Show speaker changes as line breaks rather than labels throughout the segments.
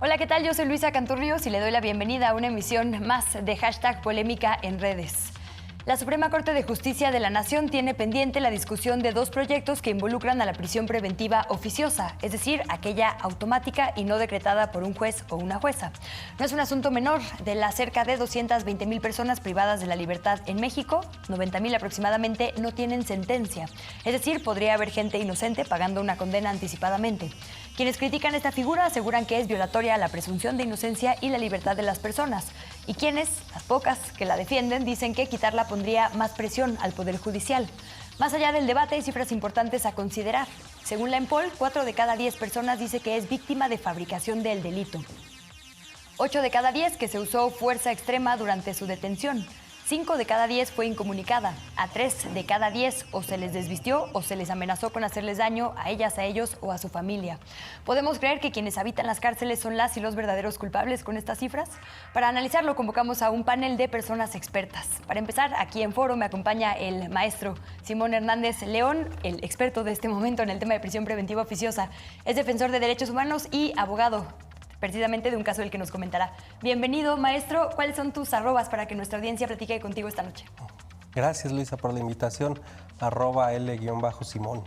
Hola, ¿qué tal? Yo soy Luisa Canturrios y le doy la bienvenida a una emisión más de Hashtag Polémica en Redes. La Suprema Corte de Justicia de la Nación tiene pendiente la discusión de dos proyectos que involucran a la prisión preventiva oficiosa, es decir, aquella automática y no decretada por un juez o una jueza. No es un asunto menor. De las cerca de 220,000 personas privadas de la libertad en México, 90,000 aproximadamente no tienen sentencia. Es decir, podría haber gente inocente pagando una condena anticipadamente. Quienes critican esta figura aseguran que es violatoria a la presunción de inocencia y la libertad de las personas. Y quienes, las pocas que la defienden, dicen que quitarla pondría más presión al Poder Judicial. Más allá del debate, hay cifras importantes a considerar. Según la EMPOL, 4 de cada 10 personas dice que es víctima de fabricación del delito. 8 de cada 10 que se usó fuerza extrema durante su detención. 5 de cada 10 fue incomunicada. A 3 de cada 10 o se les desvistió o se les amenazó con hacerles daño a ellas, a ellos o a su familia. ¿Podemos creer que quienes habitan las cárceles son las y los verdaderos culpables con estas cifras? Para analizarlo convocamos a un panel de personas expertas. Para empezar, aquí en foro me acompaña el maestro Simón Hernández León, el experto de este momento en el tema de prisión preventiva oficiosa. Es defensor de derechos humanos y abogado precisamente de un caso del que nos comentará. Bienvenido, maestro. ¿Cuáles son tus arrobas para que nuestra audiencia platique contigo esta noche?
Gracias, Luisa, por la invitación. @L_Simón.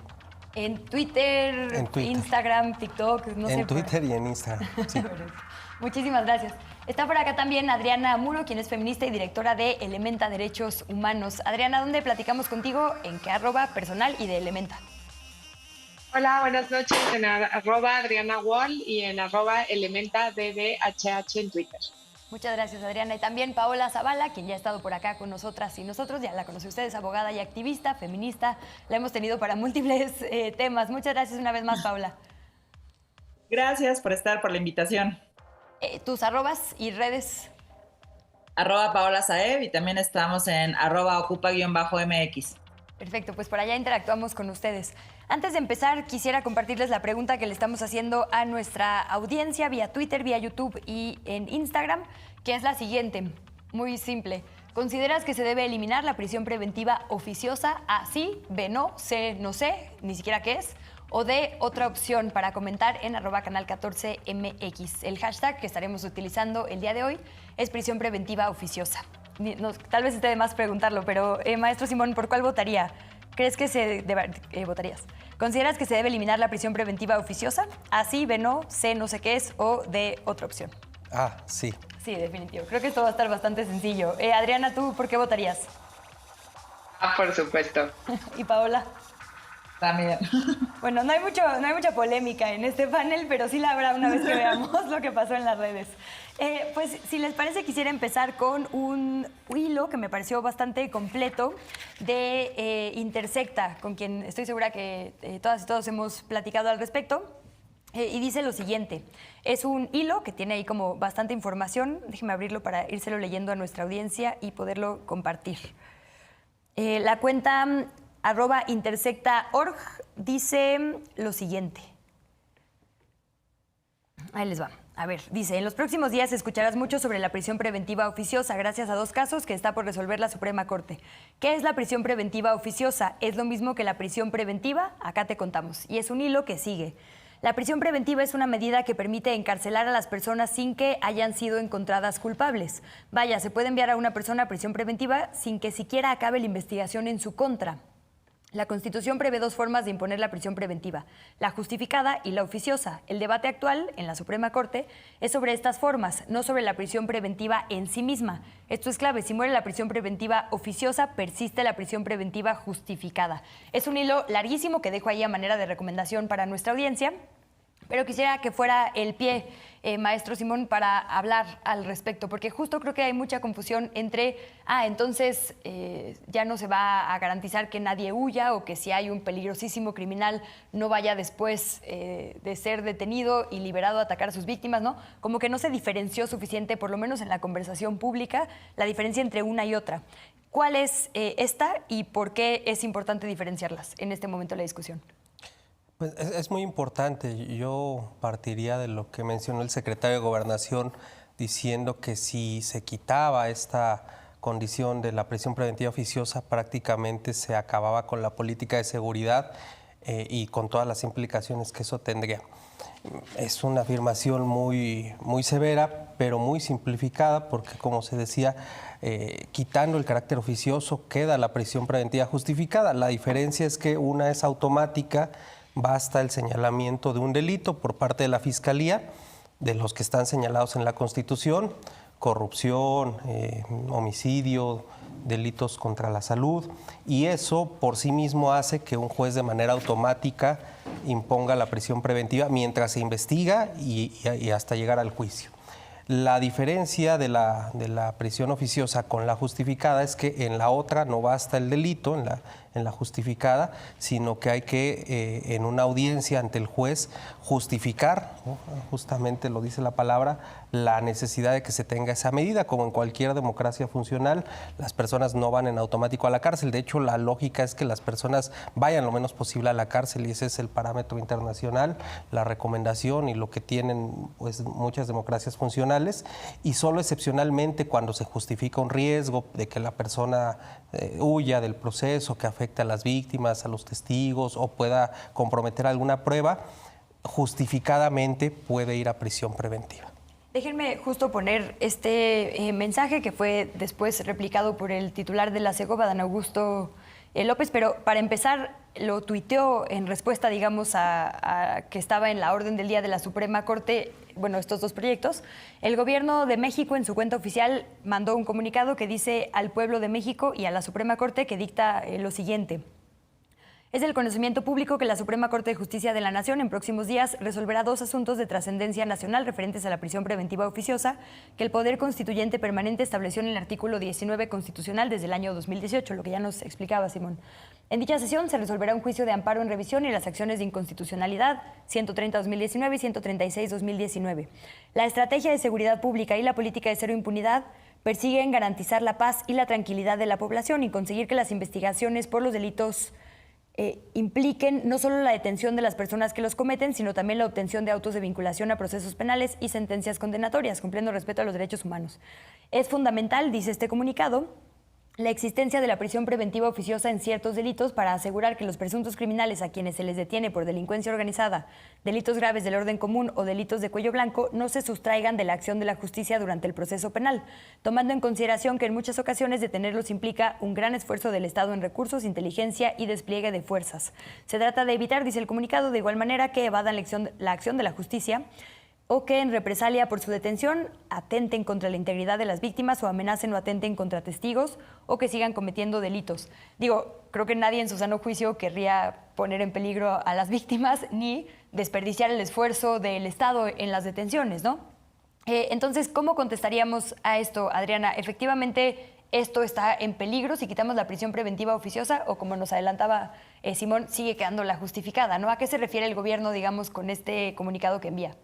En Twitter, Instagram, TikTok, no sé.
En Twitter y en Instagram, sí.
Muchísimas gracias. Está por acá también Adriana Muro, quien es feminista y directora de Elementa Derechos Humanos. Adriana, ¿dónde platicamos contigo? ¿En qué arroba personal y de Elementa?
Hola, buenas noches, en @Adriana Wall y en @ElementaDDHH en Twitter.
Muchas gracias, Adriana. Y también Paola Zavala, quien ya ha estado por acá con nosotras y nosotros, ya la conoce ustedes, abogada y activista, feminista. La hemos tenido para múltiples temas. Muchas gracias una vez más, Paola.
Gracias por la invitación.
Tus arrobas y redes.
@Paola Saeb y también estamos en @ocupa_mx.
Perfecto, pues por allá interactuamos con ustedes. Antes de empezar, quisiera compartirles la pregunta que le estamos haciendo a nuestra audiencia vía Twitter, vía YouTube y en Instagram, que es la siguiente, muy simple. ¿Consideras que se debe eliminar la prisión preventiva oficiosa? A, sí, B, no, C, no sé, ni siquiera qué es. O D, otra opción para comentar en @canal14mx. El hashtag que estaremos utilizando el día de hoy es prisión preventiva oficiosa. No, tal vez esté de más preguntarlo, pero maestro Simón, ¿por cuál votaría? ¿Crees que votarías? ¿Consideras que se debe eliminar la prisión preventiva oficiosa? A, sí, B, no, C, no sé qué es, o D, otra opción.
Sí.
Sí, definitivo. Creo que esto va a estar bastante sencillo. Adriana, ¿tú por qué votarías?
Por supuesto.
¿Y Paola?
También.
Bueno, no hay mucha polémica en este panel, pero sí la habrá una vez que veamos lo que pasó en las redes. Pues, si les parece, quisiera empezar con un hilo que me pareció bastante completo de Intersecta, con quien estoy segura que todas y todos hemos platicado al respecto. Y dice lo siguiente, es un hilo que tiene ahí como bastante información. Déjeme abrirlo para írselo leyendo a nuestra audiencia y poderlo compartir. La cuenta @intersecta.org dice lo siguiente. Ahí les va. A ver, dice, en los próximos días escucharás mucho sobre la prisión preventiva oficiosa gracias a dos casos que está por resolver la Suprema Corte. ¿Qué es la prisión preventiva oficiosa? ¿Es lo mismo que la prisión preventiva? Acá te contamos. Y es un hilo que sigue. La prisión preventiva es una medida que permite encarcelar a las personas sin que hayan sido encontradas culpables. Vaya, se puede enviar a una persona a prisión preventiva sin que siquiera acabe la investigación en su contra. La Constitución prevé dos formas de imponer la prisión preventiva, la justificada y la oficiosa. El debate actual en la Suprema Corte es sobre estas formas, no sobre la prisión preventiva en sí misma. Esto es clave, si muere la prisión preventiva oficiosa, persiste la prisión preventiva justificada. Es un hilo larguísimo que dejo ahí a manera de recomendación para nuestra audiencia. Pero quisiera que fuera el pie, maestro Simón, para hablar al respecto, porque justo creo que hay mucha confusión entre, entonces ya no se va a garantizar que nadie huya o que si hay un peligrosísimo criminal no vaya después de ser detenido y liberado a atacar a sus víctimas, ¿no? Como que no se diferenció suficiente, por lo menos en la conversación pública, la diferencia entre una y otra. ¿Cuál es esta y por qué es importante diferenciarlas en este momento de la discusión?
Pues es muy importante. Yo partiría de lo que mencionó el secretario de Gobernación, diciendo que si se quitaba esta condición de la prisión preventiva oficiosa, prácticamente se acababa con la política de seguridad y con todas las implicaciones que eso tendría. Es una afirmación muy, muy severa, pero muy simplificada, porque como se decía, quitando el carácter oficioso queda la prisión preventiva justificada. La diferencia es que una es automática, basta el señalamiento de un delito por parte de la Fiscalía, de los que están señalados en la Constitución: corrupción, homicidio, delitos contra la salud, y eso por sí mismo hace que un juez de manera automática imponga la prisión preventiva mientras se investiga y hasta llegar al juicio. La diferencia de la prisión oficiosa con la justificada es que en la otra no basta el delito, en la justificada, sino que hay que, en una audiencia ante el juez, justificar, ¿no? Justamente lo dice la palabra, la necesidad de que se tenga esa medida. Como en cualquier democracia funcional, las personas no van en automático a la cárcel. De hecho, la lógica es que las personas vayan lo menos posible a la cárcel, y ese es el parámetro internacional, la recomendación y lo que tienen, pues, muchas democracias funcionales. Y solo excepcionalmente, cuando se justifica un riesgo de que la persona huya del proceso, que afecte a las víctimas, a los testigos, o pueda comprometer alguna prueba, justificadamente puede ir a prisión preventiva.
Déjenme justo poner este mensaje que fue después replicado por el titular de la Segoba, Dan Augusto López, pero para empezar lo tuiteó en respuesta, digamos, a que estaba en la orden del día de la Suprema Corte, bueno, estos dos proyectos. El Gobierno de México en su cuenta oficial mandó un comunicado que dice al pueblo de México y a la Suprema Corte, que dicta lo siguiente: es del conocimiento público que la Suprema Corte de Justicia de la Nación en próximos días resolverá dos asuntos de trascendencia nacional referentes a la prisión preventiva oficiosa que el Poder Constituyente Permanente estableció en el artículo 19 constitucional desde el año 2018, lo que ya nos explicaba Simón. En dicha sesión se resolverá un juicio de amparo en revisión y las acciones de inconstitucionalidad 130-2019 y 136-2019. La estrategia de seguridad pública y la política de cero impunidad persiguen garantizar la paz y la tranquilidad de la población y conseguir que las investigaciones por los delitos impliquen no solo la detención de las personas que los cometen, sino también la obtención de autos de vinculación a procesos penales y sentencias condenatorias, cumpliendo respeto a los derechos humanos. Es fundamental, dice este comunicado, la existencia de la prisión preventiva oficiosa en ciertos delitos para asegurar que los presuntos criminales a quienes se les detiene por delincuencia organizada, delitos graves del orden común o delitos de cuello blanco no se sustraigan de la acción de la justicia durante el proceso penal, tomando en consideración que en muchas ocasiones detenerlos implica un gran esfuerzo del Estado en recursos, inteligencia y despliegue de fuerzas. Se trata de evitar, dice el comunicado, de igual manera que evadan la acción de la justicia o que en represalia por su detención atenten contra la integridad de las víctimas o amenacen o atenten contra testigos o que sigan cometiendo delitos. Digo, creo que nadie en su sano juicio querría poner en peligro a las víctimas ni desperdiciar el esfuerzo del Estado en las detenciones, ¿no? Entonces, ¿cómo contestaríamos a esto, Adriana? ¿Efectivamente esto está en peligro si quitamos la prisión preventiva oficiosa o, como nos adelantaba Simón, sigue quedando la justificada, ¿no? ¿A qué se refiere el gobierno, digamos, con este comunicado que envía?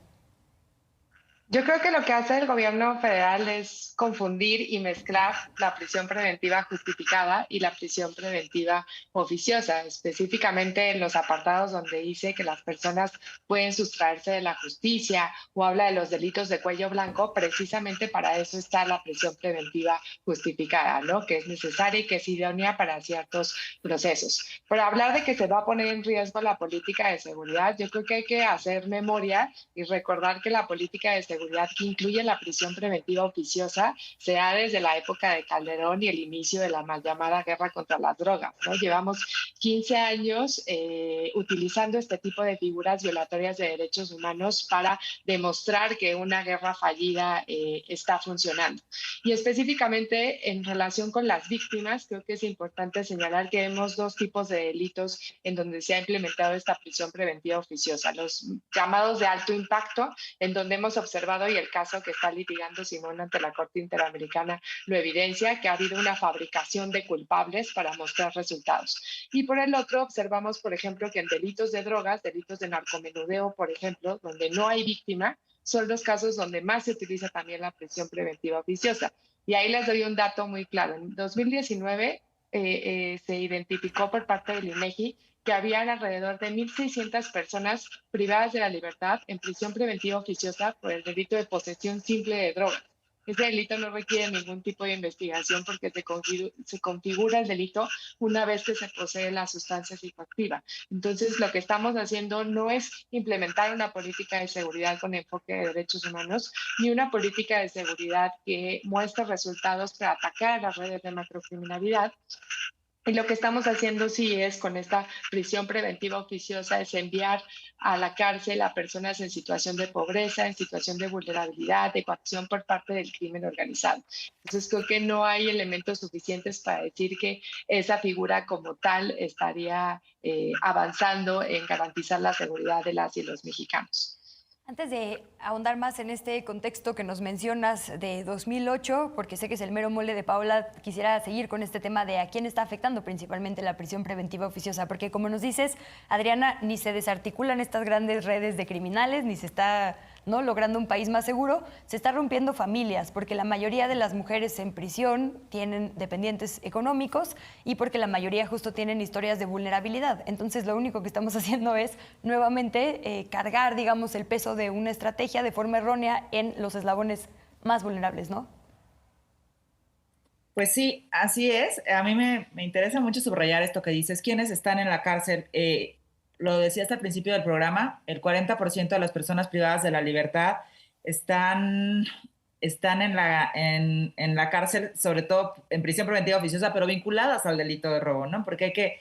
Yo creo que lo que hace el gobierno federal es confundir y mezclar la prisión preventiva justificada y la prisión preventiva oficiosa, específicamente en los apartados donde dice que las personas pueden sustraerse de la justicia o habla de los delitos de cuello blanco. Precisamente para eso está la prisión preventiva justificada, ¿no? Que es necesaria y que es idónea para ciertos procesos. Pero hablar de que se va a poner en riesgo la política de seguridad, yo creo que hay que hacer memoria y recordar que la política de seguridad que incluye la prisión preventiva oficiosa se da desde la época de Calderón y el inicio de la mal llamada guerra contra las drogas, ¿no? Llevamos 15 años utilizando este tipo de figuras violatorias de derechos humanos para demostrar que una guerra fallida está funcionando. Y específicamente en relación con las víctimas, creo que es importante señalar que vemos dos tipos de delitos en donde se ha implementado esta prisión preventiva oficiosa: los llamados de alto impacto, en donde hemos observado, y el caso que está litigando Simón ante la Corte Interamericana lo evidencia, que ha habido una fabricación de culpables para mostrar resultados. Y por el otro, observamos, por ejemplo, que en delitos de drogas, delitos de narcomenudeo, por ejemplo, donde no hay víctima, son los casos donde más se utiliza también la prisión preventiva oficiosa. Y ahí les doy un dato muy claro. En 2019 se identificó por parte del INEGI que habían alrededor de 1.600 personas privadas de la libertad en prisión preventiva oficiosa por el delito de posesión simple de drogas. Ese delito no requiere ningún tipo de investigación porque se configura el delito una vez que se posee la sustancia psicoactiva. Entonces, lo que estamos haciendo no es implementar una política de seguridad con enfoque de derechos humanos, ni una política de seguridad que muestre resultados para atacar a las redes de macrocriminalidad. Y lo que estamos haciendo sí es con esta prisión preventiva oficiosa es enviar a la cárcel a personas en situación de pobreza, en situación de vulnerabilidad, de coacción por parte del crimen organizado. Entonces creo que no hay elementos suficientes para decir que esa figura como tal estaría avanzando en garantizar la seguridad de las y los mexicanos.
Antes de ahondar más en este contexto que nos mencionas de 2008, porque sé que es el mero mole de Paola, quisiera seguir con este tema de a quién está afectando principalmente la prisión preventiva oficiosa, porque como nos dices, Adriana, ni se desarticulan estas grandes redes de criminales, ni se está logrando un país más seguro, se está rompiendo familias, porque la mayoría de las mujeres en prisión tienen dependientes económicos y porque la mayoría justo tienen historias de vulnerabilidad. Entonces lo único que estamos haciendo es nuevamente cargar, digamos, el peso de una estrategia de forma errónea en los eslabones más vulnerables, ¿no?
Pues sí, así es. A mí me interesa mucho subrayar esto que dices. ¿Quiénes están en la cárcel? Lo decía hasta el principio del programa, el 40% de las personas privadas de la libertad están en la cárcel, sobre todo en prisión preventiva oficiosa, pero vinculadas al delito de robo, ¿no? Porque hay que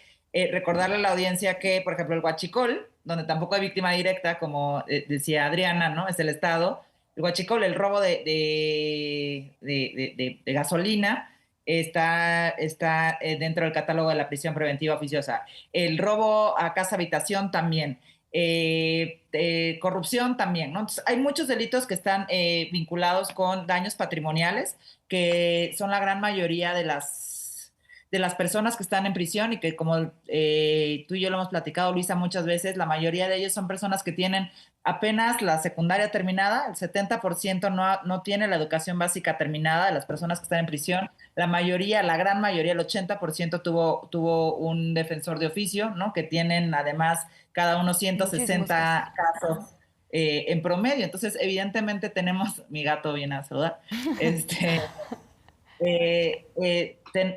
recordarle a la audiencia que, por ejemplo, el huachicol, donde tampoco hay víctima directa, como decía Adriana, ¿no? Es el Estado. El huachicol, el robo de gasolina, está dentro del catálogo de la prisión preventiva oficiosa. El robo a casa habitación también. Corrupción también, ¿no? Entonces, hay muchos delitos que están vinculados con daños patrimoniales, que son la gran mayoría de las personas que están en prisión y que, como tú y yo lo hemos platicado, Luisa, muchas veces, la mayoría de ellos son personas que tienen apenas la secundaria terminada. El 70% no tiene la educación básica terminada de las personas que están en prisión. La mayoría, la gran mayoría, el 80% tuvo un defensor de oficio, ¿no? Que tienen además cada uno 160 casos en promedio. Entonces, evidentemente tenemos, mi gato viene a saludar,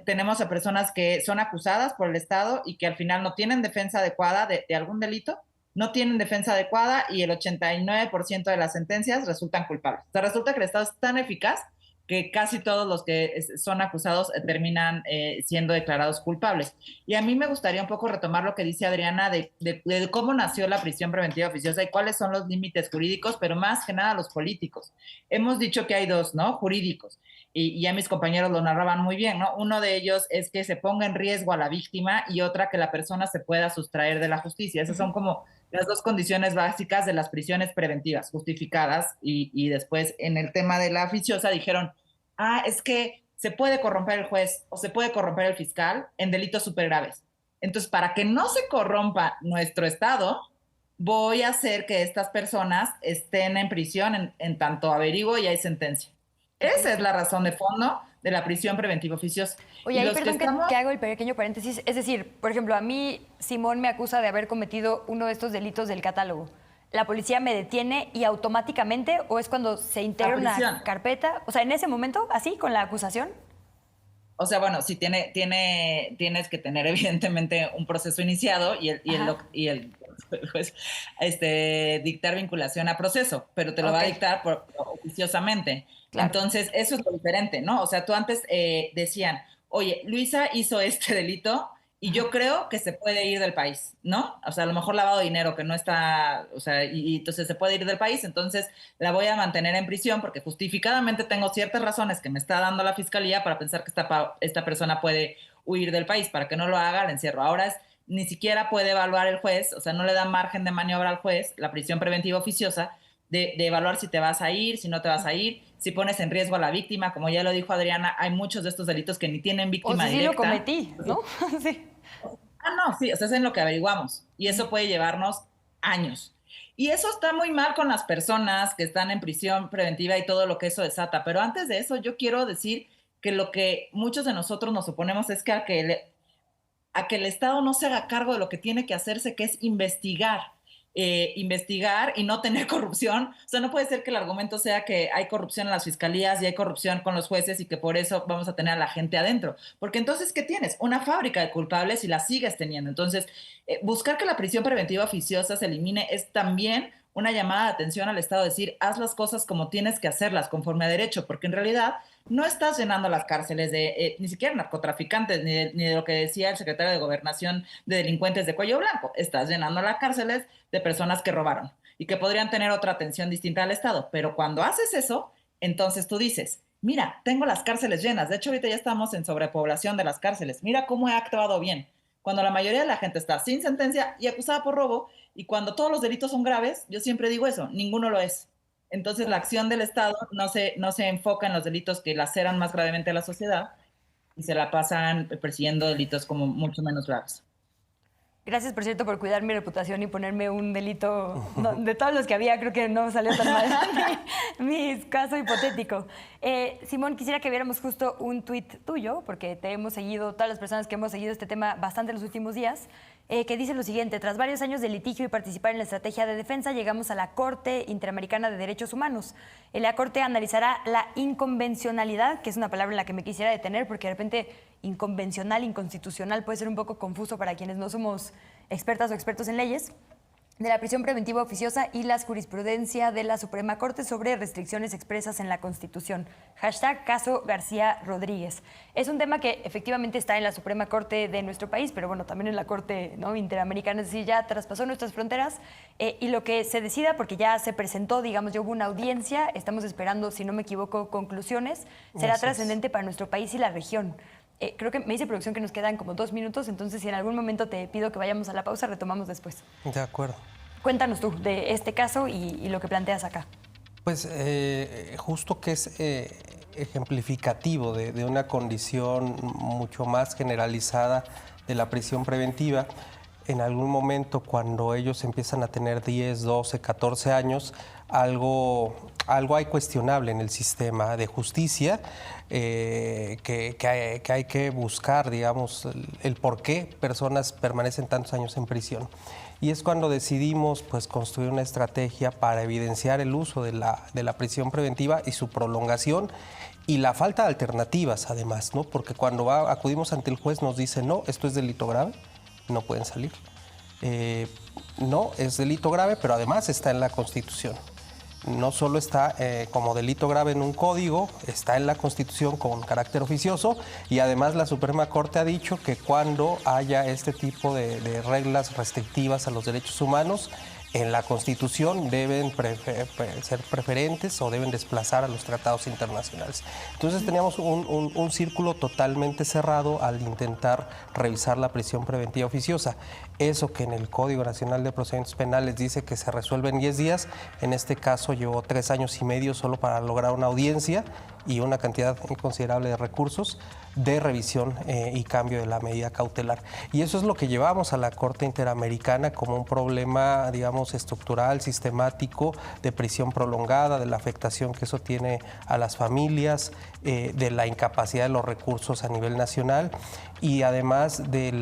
tenemos a personas que son acusadas por el Estado y que al final no tienen defensa adecuada de algún delito, no tienen defensa adecuada y el 89% de las sentencias resultan culpables. O sea, resulta que el Estado es tan eficaz que casi todos los que son acusados terminan siendo declarados culpables. Y a mí me gustaría un poco retomar lo que dice Adriana de cómo nació la prisión preventiva oficiosa y cuáles son los límites jurídicos, pero más que nada los políticos. Hemos dicho que hay dos, ¿no? Jurídicos. Y ya mis compañeros lo narraban muy bien, ¿no? Uno de ellos es que se ponga en riesgo a la víctima y otra que la persona se pueda sustraer de la justicia. Esas son como las dos condiciones básicas de las prisiones preventivas justificadas y después en el tema de la oficiosa dijeron, es que se puede corromper el juez o se puede corromper el fiscal en delitos súper graves. Entonces, para que no se corrompa nuestro Estado, voy a hacer que estas personas estén en prisión en tanto averiguo y hay sentencia. Esa es la razón de fondo de la prisión preventiva oficiosa.
Oye, ahí perdón que hago el pequeño paréntesis. Es decir, por ejemplo, a mí Simón me acusa de haber cometido uno de estos delitos del catálogo. ¿La policía me detiene y automáticamente o es cuando se integra una carpeta? O sea, en ese momento, así, con la acusación.
O sea, bueno, sí tienes que tener evidentemente un proceso iniciado y el juez dictar vinculación a proceso, pero te lo va a dictar oficiosamente. Claro. Entonces, eso es lo diferente, ¿no? O sea, tú antes decían, oye, Luisa hizo este delito y yo creo que se puede ir del país, ¿no? O sea, a lo mejor lavado de dinero que no está, o sea, y entonces se puede ir del país, entonces la voy a mantener en prisión porque justificadamente tengo ciertas razones que me está dando la fiscalía para pensar que esta persona puede huir del país. Para que no lo haga, la encierro. Ahora ni siquiera puede evaluar el juez, o sea, no le da margen de maniobra al juez, la prisión preventiva oficiosa, de evaluar si te vas a ir, si no te vas a ir, si pones en riesgo a la víctima. Como ya lo dijo Adriana, hay muchos de estos delitos que ni tienen víctima directa.
Sí lo cometí, ¿no? Sí.
No, sí, o sea, es en lo que averiguamos. Y eso puede llevarnos años. Y eso está muy mal con las personas que están en prisión preventiva y todo lo que eso desata. Pero antes de eso, yo quiero decir que lo que muchos de nosotros nos oponemos es que a que el Estado no se haga cargo de lo que tiene que hacerse, que es investigar. investigar y no tener corrupción. O sea, no puede ser que el argumento sea que hay corrupción en las fiscalías y hay corrupción con los jueces y que por eso vamos a tener a la gente adentro. Porque entonces, ¿qué tienes? Una fábrica de culpables y la sigues teniendo. Entonces, buscar que la prisión preventiva oficiosa se elimine es también una llamada de atención al Estado, decir, haz las cosas como tienes que hacerlas, conforme a derecho, porque en realidad no estás llenando las cárceles de ni siquiera narcotraficantes, ni de lo que decía el secretario de Gobernación, de delincuentes de cuello blanco. Estás llenando las cárceles de personas que robaron y que podrían tener otra atención distinta al Estado. Pero cuando haces eso, entonces tú dices, mira, tengo las cárceles llenas. De hecho, ahorita ya estamos en sobrepoblación de las cárceles. Mira cómo he actuado bien. Cuando la mayoría de la gente está sin sentencia y acusada por robo, y cuando todos los delitos son graves, yo siempre digo eso, ninguno lo es. Entonces la acción del Estado no se enfoca en los delitos que laceran más gravemente a la sociedad y se la pasan persiguiendo delitos como mucho menos graves.
Gracias, por cierto, por cuidar mi reputación y ponerme un delito. No, de todos los que había, creo que no salió tan mal mi caso hipotético. Simón, quisiera que viéramos justo un tuit tuyo, porque te hemos seguido, todas las personas que hemos seguido este tema bastante en los últimos días, que dice lo siguiente: tras varios años de litigio y participar en la estrategia de defensa, llegamos a la Corte Interamericana de Derechos Humanos. La Corte analizará la inconvencionalidad, que es una palabra en la que me quisiera detener, porque de repente inconvencional, inconstitucional puede ser un poco confuso para quienes no somos expertas o expertos en leyes, de la prisión preventiva oficiosa y la jurisprudencia de la Suprema Corte sobre restricciones expresas en la Constitución. Hashtag caso García Rodríguez. Es un tema que efectivamente está en la Suprema Corte de nuestro país, pero bueno, también en la Corte, ¿no?, Interamericana, es decir, ya traspasó nuestras fronteras, y lo que se decida, porque ya se presentó, digamos, ya hubo una audiencia, estamos esperando, si no me equivoco, conclusiones, será trascendente para nuestro país y la región. Creo que me dice producción que nos quedan como 2 minutos, entonces si en algún momento te pido que vayamos a la pausa, retomamos después.
De acuerdo.
Cuéntanos tú de este caso y lo que planteas acá.
Pues justo que es ejemplificativo de una condición mucho más generalizada de la prisión preventiva. En algún momento, cuando ellos empiezan a tener 10, 12, 14 años, algo hay cuestionable en el sistema de justicia, que hay que buscar, digamos, el por qué personas permanecen tantos años en prisión. Y es cuando decidimos, pues, construir una estrategia para evidenciar el uso de la prisión preventiva y su prolongación y la falta de alternativas, además, ¿no? Porque cuando acudimos ante el juez nos dice, no, esto es delito grave, no pueden salir. No, es delito grave, pero además está en la Constitución. No solo está como delito grave en un código, está en la Constitución con carácter oficioso, y además la Suprema Corte ha dicho que cuando haya este tipo de reglas restrictivas a los derechos humanos, en la Constitución deben ser preferentes o deben desplazar a los tratados internacionales. Entonces teníamos un círculo totalmente cerrado al intentar revisar la prisión preventiva oficiosa. Eso que en el Código Nacional de Procedimientos Penales dice que se resuelve en 10 días, en este caso llevó 3 años y medio solo para lograr una audiencia y una cantidad considerable de recursos de revisión y cambio de la medida cautelar. Y eso es lo que llevamos a la Corte Interamericana como un problema, digamos, estructural, sistemático, de prisión prolongada, de la afectación que eso tiene a las familias, de la incapacidad de los recursos a nivel nacional y además de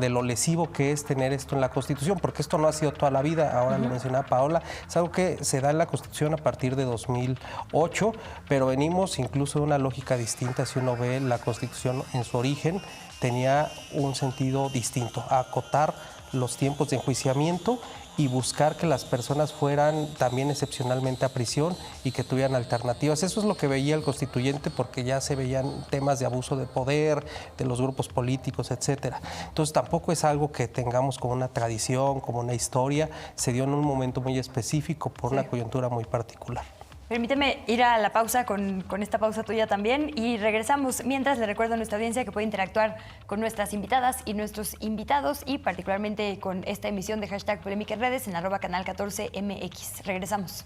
lo lesivo que es tener esto en la Constitución, porque esto no ha sido toda la vida, ahora lo mencionaba Paola, es algo que se da en la Constitución a partir de 2008, pero venimos incluso de una lógica distinta. Si uno ve la Constitución en su origen, tenía un sentido distinto, acotar los tiempos de enjuiciamiento y buscar que las personas fueran también excepcionalmente a prisión y que tuvieran alternativas. Eso es lo que veía el constituyente, porque ya se veían temas de abuso de poder, de los grupos políticos, etcétera. Entonces tampoco es algo que tengamos como una tradición, como una historia, se dio en un momento muy específico por una coyuntura muy particular.
Permíteme ir a la pausa con esta pausa tuya también y regresamos. Mientras, le recuerdo a nuestra audiencia que puede interactuar con nuestras invitadas y nuestros invitados y particularmente con esta emisión de Hashtag Polémica en Redes en @canal14mx. Regresamos.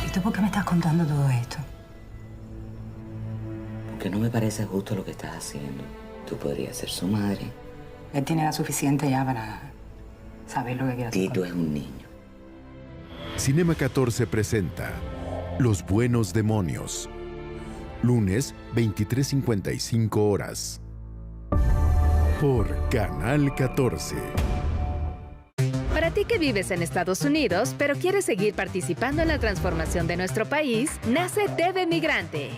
¿Y tú por qué me estás contando todo esto?
Que no me parece justo lo que estás haciendo. Tú podrías ser su madre.
Él tiene la suficiente ya para saber lo que quiere hacer.
Tito es un niño.
Cinema 14 presenta Los Buenos Demonios. Lunes, 23:55 horas. Por Canal 14.
Para ti que vives en Estados Unidos, pero quieres seguir participando en la transformación de nuestro país, nace TV Migrante.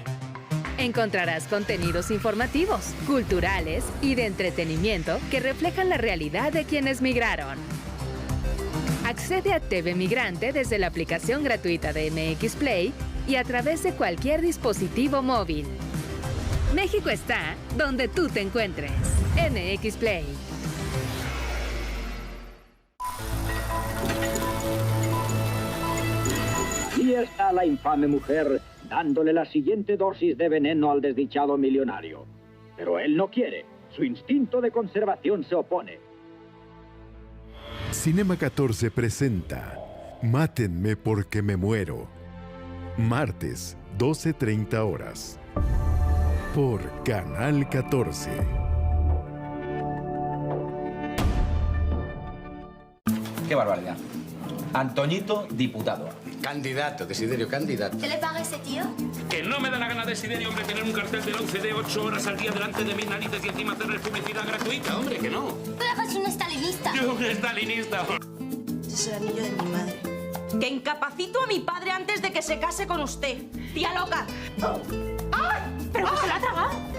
Encontrarás contenidos informativos, culturales y de entretenimiento que reflejan la realidad de quienes migraron. Accede a TV Migrante desde la aplicación gratuita de MX Play y a través de cualquier dispositivo móvil. México está donde tú te encuentres. MX Play.
Y está la infame mujer dándole la siguiente dosis de veneno al desdichado millonario. Pero él no quiere. Su instinto de conservación se opone.
Cinema 14 presenta Mátenme porque me muero. Martes, 12:30 horas. Por Canal 14.
¡Qué barbaridad! Antoñito, diputado.
Candidato, Desiderio, candidato.
¿Qué le paga ese tío?
Que no me da la gana, Desiderio, hombre, tener un cartel de la UCD 8 horas al día delante de mis narices y encima hacerles publicidad gratuita, hombre, que no.
Pero es un estalinista.
Yo un estalinista.
Es el anillo de mi madre.
Que incapacito a mi padre antes de que se case con usted. Tía loca. ¡Ay! ¿Pero que se la ha tragado?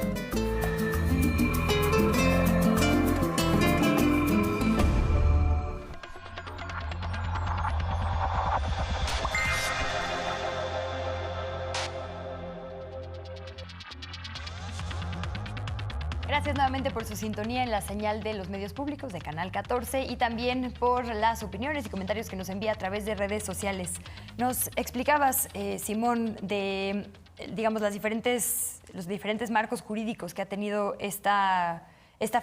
Gracias nuevamente por su sintonía en la señal de los medios públicos de Canal 14 y también por las opiniones y comentarios que nos envía a través de redes sociales. Nos explicabas, Simón, de, digamos, los diferentes marcos jurídicos que ha tenido esta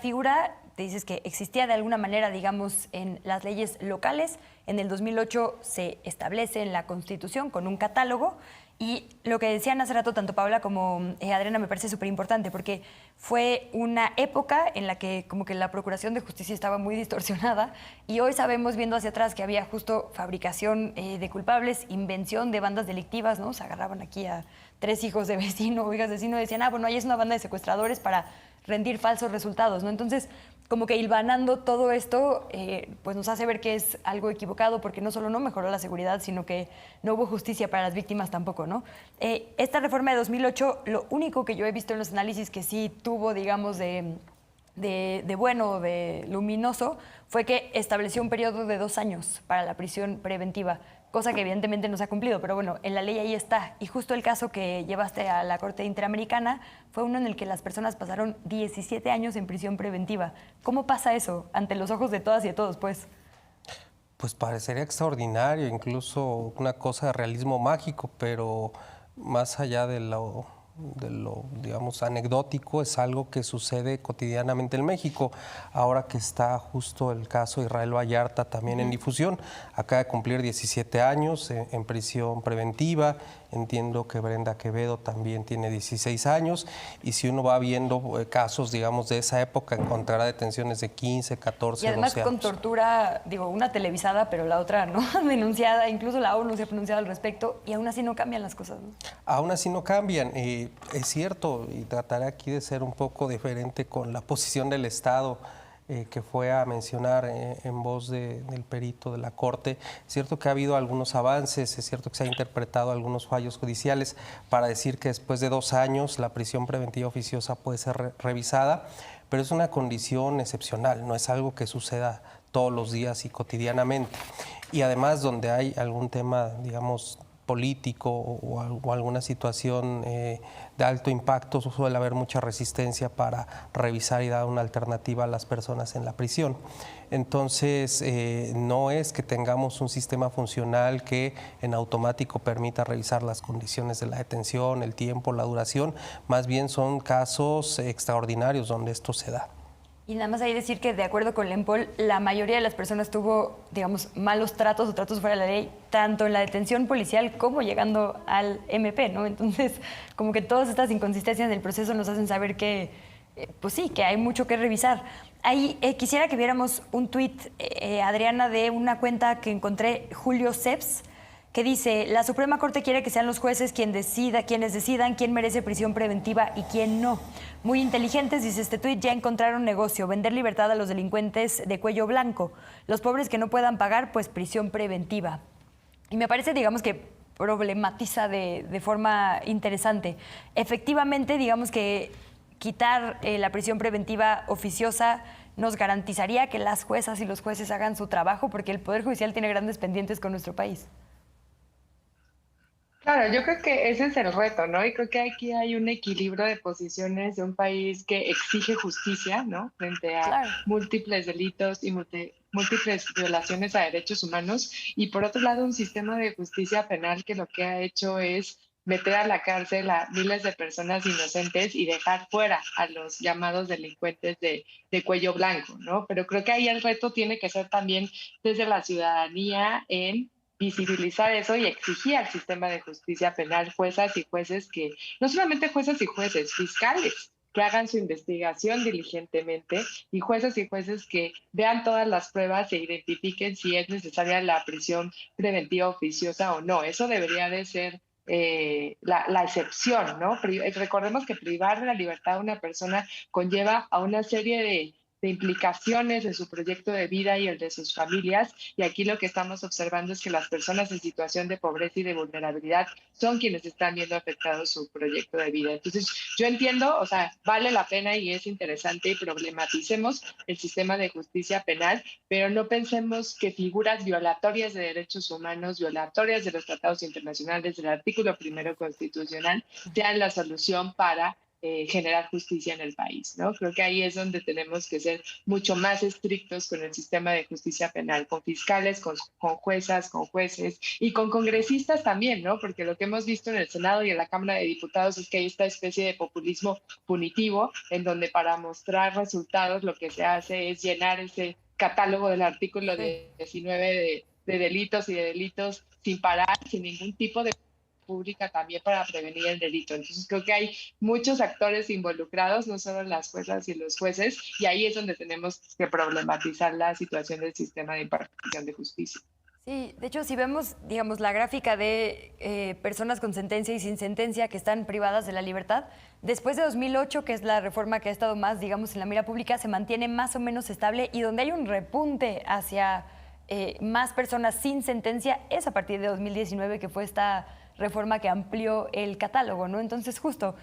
figura. Te dices que existía de alguna manera, digamos, en las leyes locales. En el 2008 se establece en la Constitución con un catálogo. Y lo que decían hace rato tanto Paula como Adriana me parece súper importante porque fue una época en la que como que la Procuración de Justicia estaba muy distorsionada y hoy sabemos, viendo hacia atrás, que había justo fabricación de culpables, invención de bandas delictivas, ¿no? Se agarraban aquí a 3 hijos de vecino o hijas de vecino y decían, bueno, ahí es una banda de secuestradores para rendir falsos resultados, ¿no? Entonces, como que hilvanando todo esto, pues nos hace ver que es algo equivocado porque no solo no mejoró la seguridad, sino que no hubo justicia para las víctimas tampoco, ¿no? Esta reforma de 2008, lo único que yo he visto en los análisis que sí tuvo, digamos, de bueno, de luminoso, fue que estableció un periodo de 2 años para la prisión preventiva, cosa que evidentemente no se ha cumplido, pero bueno, en la ley ahí está. Y justo el caso que llevaste a la Corte Interamericana fue uno en el que las personas pasaron 17 años en prisión preventiva. ¿Cómo pasa eso ante los ojos de todas y de todos, pues?
Pues parecería extraordinario, incluso una cosa de realismo mágico, pero más allá de lo, digamos, anecdótico, es algo que sucede cotidianamente en México. Ahora que está justo el caso de Israel Vallarta también en difusión, acaba de cumplir 17 años en prisión preventiva. Entiendo que Brenda Quevedo también tiene 16 años y si uno va viendo casos, digamos, de esa época, encontrará detenciones de 15, 14, 12 años. Y además
con tortura, digo, una televisada, pero la otra no denunciada, incluso la ONU se ha pronunciado al respecto y aún así no cambian las cosas, ¿no? Aún así no cambian,
es cierto, y trataré aquí de ser un poco diferente con la posición del Estado que fue a mencionar en voz del perito de la Corte. Es cierto que ha habido algunos avances, es cierto que se ha interpretado algunos fallos judiciales para decir que después de 2 años la prisión preventiva oficiosa puede ser revisada, pero es una condición excepcional, no es algo que suceda todos los días y cotidianamente. Y además donde hay algún tema, digamos, político o alguna situación de alto impacto, suele haber mucha resistencia para revisar y dar una alternativa a las personas en la prisión. Entonces, no es que tengamos un sistema funcional que en automático permita revisar las condiciones de la detención, el tiempo, la duración, más bien son casos extraordinarios donde esto se da.
Y nada más hay que decir que, de acuerdo con Lempol, la mayoría de las personas tuvo, digamos, malos tratos o tratos fuera de la ley, tanto en la detención policial como llegando al MP, ¿no? Entonces, como que todas estas inconsistencias del proceso nos hacen saber que, pues sí, que hay mucho que revisar. Ahí quisiera que viéramos un tuit, Adriana, de una cuenta que encontré, Julio Ceps, que dice, la Suprema Corte quiere que sean los jueces quienes decidan quién merece prisión preventiva y quién no. Muy inteligentes, dice este tuit, ya encontraron negocio, vender libertad a los delincuentes de cuello blanco. Los pobres que no puedan pagar, pues prisión preventiva. Y me parece, digamos, que problematiza de forma interesante. Efectivamente, digamos que quitar la prisión preventiva oficiosa nos garantizaría que las juezas y los jueces hagan su trabajo, porque el Poder Judicial tiene grandes pendientes con nuestro país.
Claro, yo creo que ese es el reto, ¿no? Y creo que aquí hay un equilibrio de posiciones de un país que exige justicia, ¿no? Frente a múltiples delitos y múltiples violaciones a derechos humanos. Y por otro lado, un sistema de justicia penal que lo que ha hecho es meter a la cárcel a miles de personas inocentes y dejar fuera a los llamados delincuentes de cuello blanco, ¿no? Pero creo que ahí el reto tiene que ser también desde la ciudadanía en visibilizar eso y exigir al sistema de justicia penal juezas y jueces que, no solamente juezas y jueces, fiscales, que hagan su investigación diligentemente y jueces y jueces que vean todas las pruebas e identifiquen si es necesaria la prisión preventiva oficiosa o no. Eso debería de ser la excepción, ¿no? Recordemos que privar de la libertad a una persona conlleva a una serie de implicaciones en su proyecto de vida y el de sus familias, y aquí lo que estamos observando es que las personas en situación de pobreza y de vulnerabilidad son quienes están viendo afectado su proyecto de vida. Entonces, yo entiendo, o sea, vale la pena y es interesante y problematicemos el sistema de justicia penal, pero no pensemos que figuras violatorias de derechos humanos, violatorias de los tratados internacionales, del artículo 1 constitucional, sean la solución para generar justicia en el país, ¿no? Creo que ahí es donde tenemos que ser mucho más estrictos con el sistema de justicia penal, con fiscales, con juezas, con jueces y con congresistas también, ¿no? Porque lo que hemos visto en el Senado y en la Cámara de Diputados es que hay esta especie de populismo punitivo en donde para mostrar resultados lo que se hace es llenar ese catálogo del artículo 19 de delitos y de delitos sin parar, sin ningún tipo de pública también para prevenir el delito. Entonces creo que hay muchos actores involucrados, no solo las juezas y los jueces, y ahí es donde tenemos que problematizar la situación del sistema de impartición de justicia.
Sí, de hecho, si vemos, digamos, la gráfica de personas con sentencia y sin sentencia que están privadas de la libertad, después de 2008, que es la reforma que ha estado más, digamos, en la mira pública, se mantiene más o menos estable, y donde hay un repunte hacia más personas sin sentencia es a partir de 2019, que fue esta reforma que amplió el catálogo, ¿no? Entonces, justo,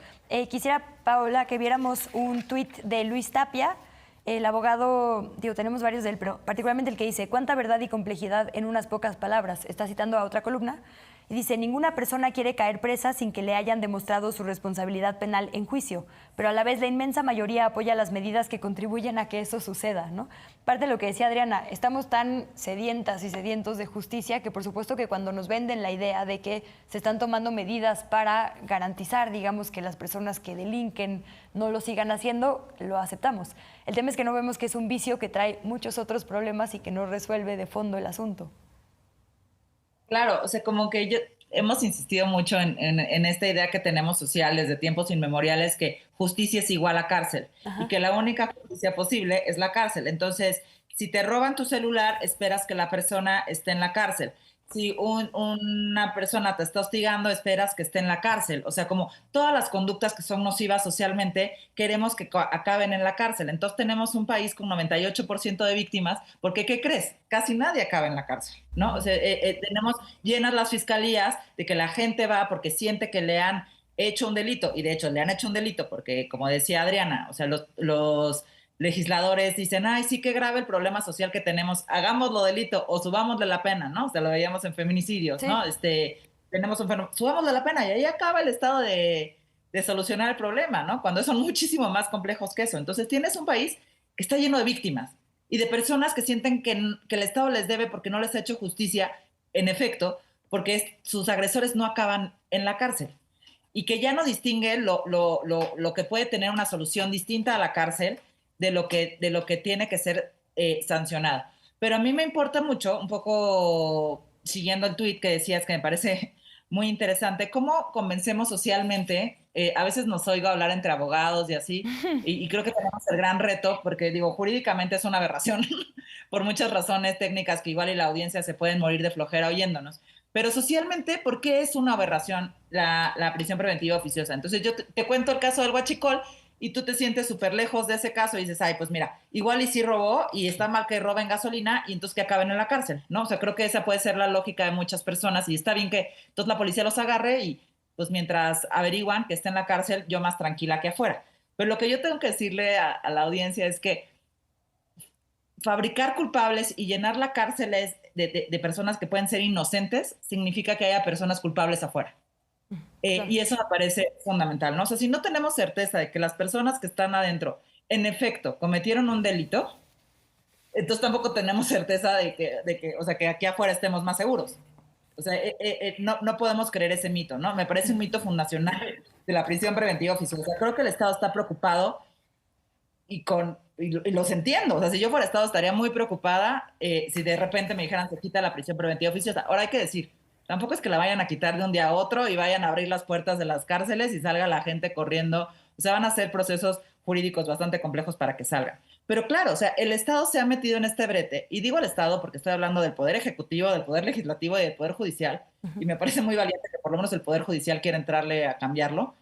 quisiera, Paola, que viéramos un tuit de Luis Tapia, el abogado, tenemos varios de él, pero particularmente el que dice, ¿cuánta verdad y complejidad en unas pocas palabras? Está citando a otra columna, y dice, ninguna persona quiere caer presa sin que le hayan demostrado su responsabilidad penal en juicio, pero a la vez la inmensa mayoría apoya las medidas que contribuyen a que eso suceda, ¿no? Parte de lo que decía Adriana, estamos tan sedientas y sedientos de justicia que por supuesto que cuando nos venden la idea de que se están tomando medidas para garantizar, digamos, que las personas que delinquen no lo sigan haciendo, lo aceptamos. El tema es que no vemos que es un vicio que trae muchos otros problemas y que no resuelve de fondo el asunto.
Claro, o sea, como que hemos insistido mucho en esta idea que tenemos social desde tiempos inmemoriales, que justicia es igual a cárcel. Ajá. Y que la única justicia posible es la cárcel. Entonces, si te roban tu celular, esperas que la persona esté en la cárcel. Si una persona te está hostigando, esperas que esté en la cárcel. O sea, como todas las conductas que son nocivas socialmente, queremos que acaben en la cárcel. Entonces tenemos un país con 98% de víctimas, porque ¿qué crees? Casi nadie acaba en la cárcel, ¿no? O sea, tenemos llenas las fiscalías de que la gente va porque siente que le han hecho un delito, y de hecho le han hecho un delito porque, como decía Adriana, o sea, los legisladores dicen, ay, sí, qué grave el problema social que tenemos, hagámoslo delito o subámosle la pena, ¿no? O sea, lo veíamos en feminicidios, sí. ¿No? Subámosle la pena y ahí acaba el estado de solucionar el problema, ¿no? Cuando son muchísimo más complejos que eso. Entonces tienes un país que está lleno de víctimas y de personas que sienten que el Estado les debe porque no les ha hecho justicia, en efecto, porque sus agresores no acaban en la cárcel. Y que ya no distingue lo que puede tener una solución distinta a la cárcel de lo que tiene que ser sancionado. Pero a mí me importa mucho, un poco siguiendo el tuit que decías, que me parece muy interesante, cómo convencemos socialmente, a veces nos oigo hablar entre abogados y así, y creo que tenemos el gran reto, porque digo, jurídicamente es una aberración, por muchas razones técnicas que igual y la audiencia se pueden morir de flojera oyéndonos, Pero socialmente, ¿por qué es una aberración la prisión preventiva oficiosa? Entonces yo te cuento el caso del huachicol y tú te sientes súper lejos de ese caso y dices, ay, pues mira, igual y sí robó y está mal que roben gasolina y entonces que acaben en la cárcel, ¿no? O sea, creo que esa puede ser la lógica de muchas personas y está bien que entonces la policía los agarre y pues mientras averiguan que esté en la cárcel, yo más tranquila que afuera. Pero lo que yo tengo que decirle a la audiencia es que fabricar culpables y llenar la cárcel de personas que pueden ser inocentes significa que haya personas culpables afuera. Claro. Y eso me parece fundamental, ¿no? O sea, si no tenemos certeza de que las personas que están adentro, en efecto, cometieron un delito, entonces tampoco tenemos certeza de que, o sea, que aquí afuera estemos más seguros. O sea, no podemos creer ese mito, ¿no? Me parece un mito fundacional de la prisión preventiva oficiosa. Creo que el Estado está preocupado y los entiendo. O sea, si yo fuera Estado estaría muy preocupada si de repente me dijeran se quita la prisión preventiva oficiosa. Ahora hay que decir, tampoco es que la vayan a quitar de un día a otro y vayan a abrir las puertas de las cárceles y salga la gente corriendo. O sea, van a ser procesos jurídicos bastante complejos para que salgan. Pero claro, o sea, el Estado se ha metido en este brete, y digo el Estado porque estoy hablando del Poder Ejecutivo, del Poder Legislativo y del Poder Judicial, y me parece muy valiente que por lo menos el Poder Judicial quiera entrarle a cambiarlo,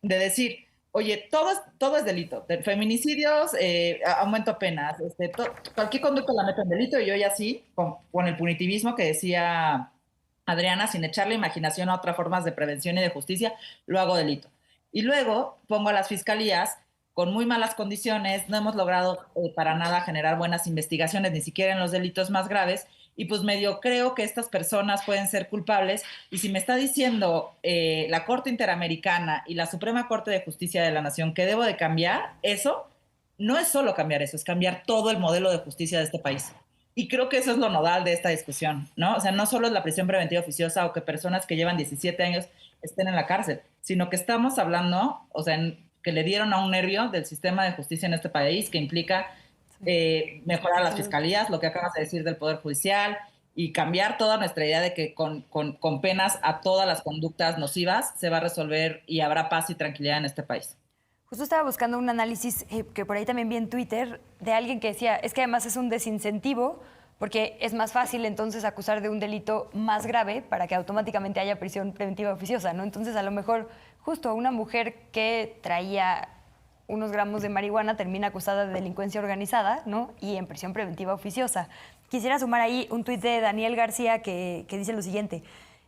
de decir, oye, todo es delito, feminicidios, aumento penas, cualquier conducta la meto en delito, y yo ya sí, con el punitivismo que decía Adriana, sin echarle imaginación a otras formas de prevención y de justicia, lo hago delito. Y luego pongo a las fiscalías con muy malas condiciones, no hemos logrado para nada generar buenas investigaciones, ni siquiera en los delitos más graves, y pues medio creo que estas personas pueden ser culpables, y si me está diciendo la Corte Interamericana y la Suprema Corte de Justicia de la Nación que debo de cambiar eso, no es solo cambiar eso, es cambiar todo el modelo de justicia de este país. Y creo que eso es lo nodal de esta discusión, ¿no? O sea, no solo es la prisión preventiva oficiosa o que personas que llevan 17 años estén en la cárcel, sino que estamos hablando, o sea, que le dieron a un nervio del sistema de justicia en este país, que implica mejorar las fiscalías, lo que acabas de decir del Poder Judicial, y cambiar toda nuestra idea de que con penas a todas las conductas nocivas se va a resolver y habrá paz y tranquilidad en este país.
Justo estaba buscando un análisis que por ahí también vi en Twitter de alguien que decía, es que además es un desincentivo porque es más fácil entonces acusar de un delito más grave para que automáticamente haya prisión preventiva oficiosa, ¿no? Entonces a lo mejor justo una mujer que traía unos gramos de marihuana termina acusada de delincuencia organizada, ¿no? Y en prisión preventiva oficiosa. Quisiera sumar ahí un tuit de Daniel García que dice lo siguiente.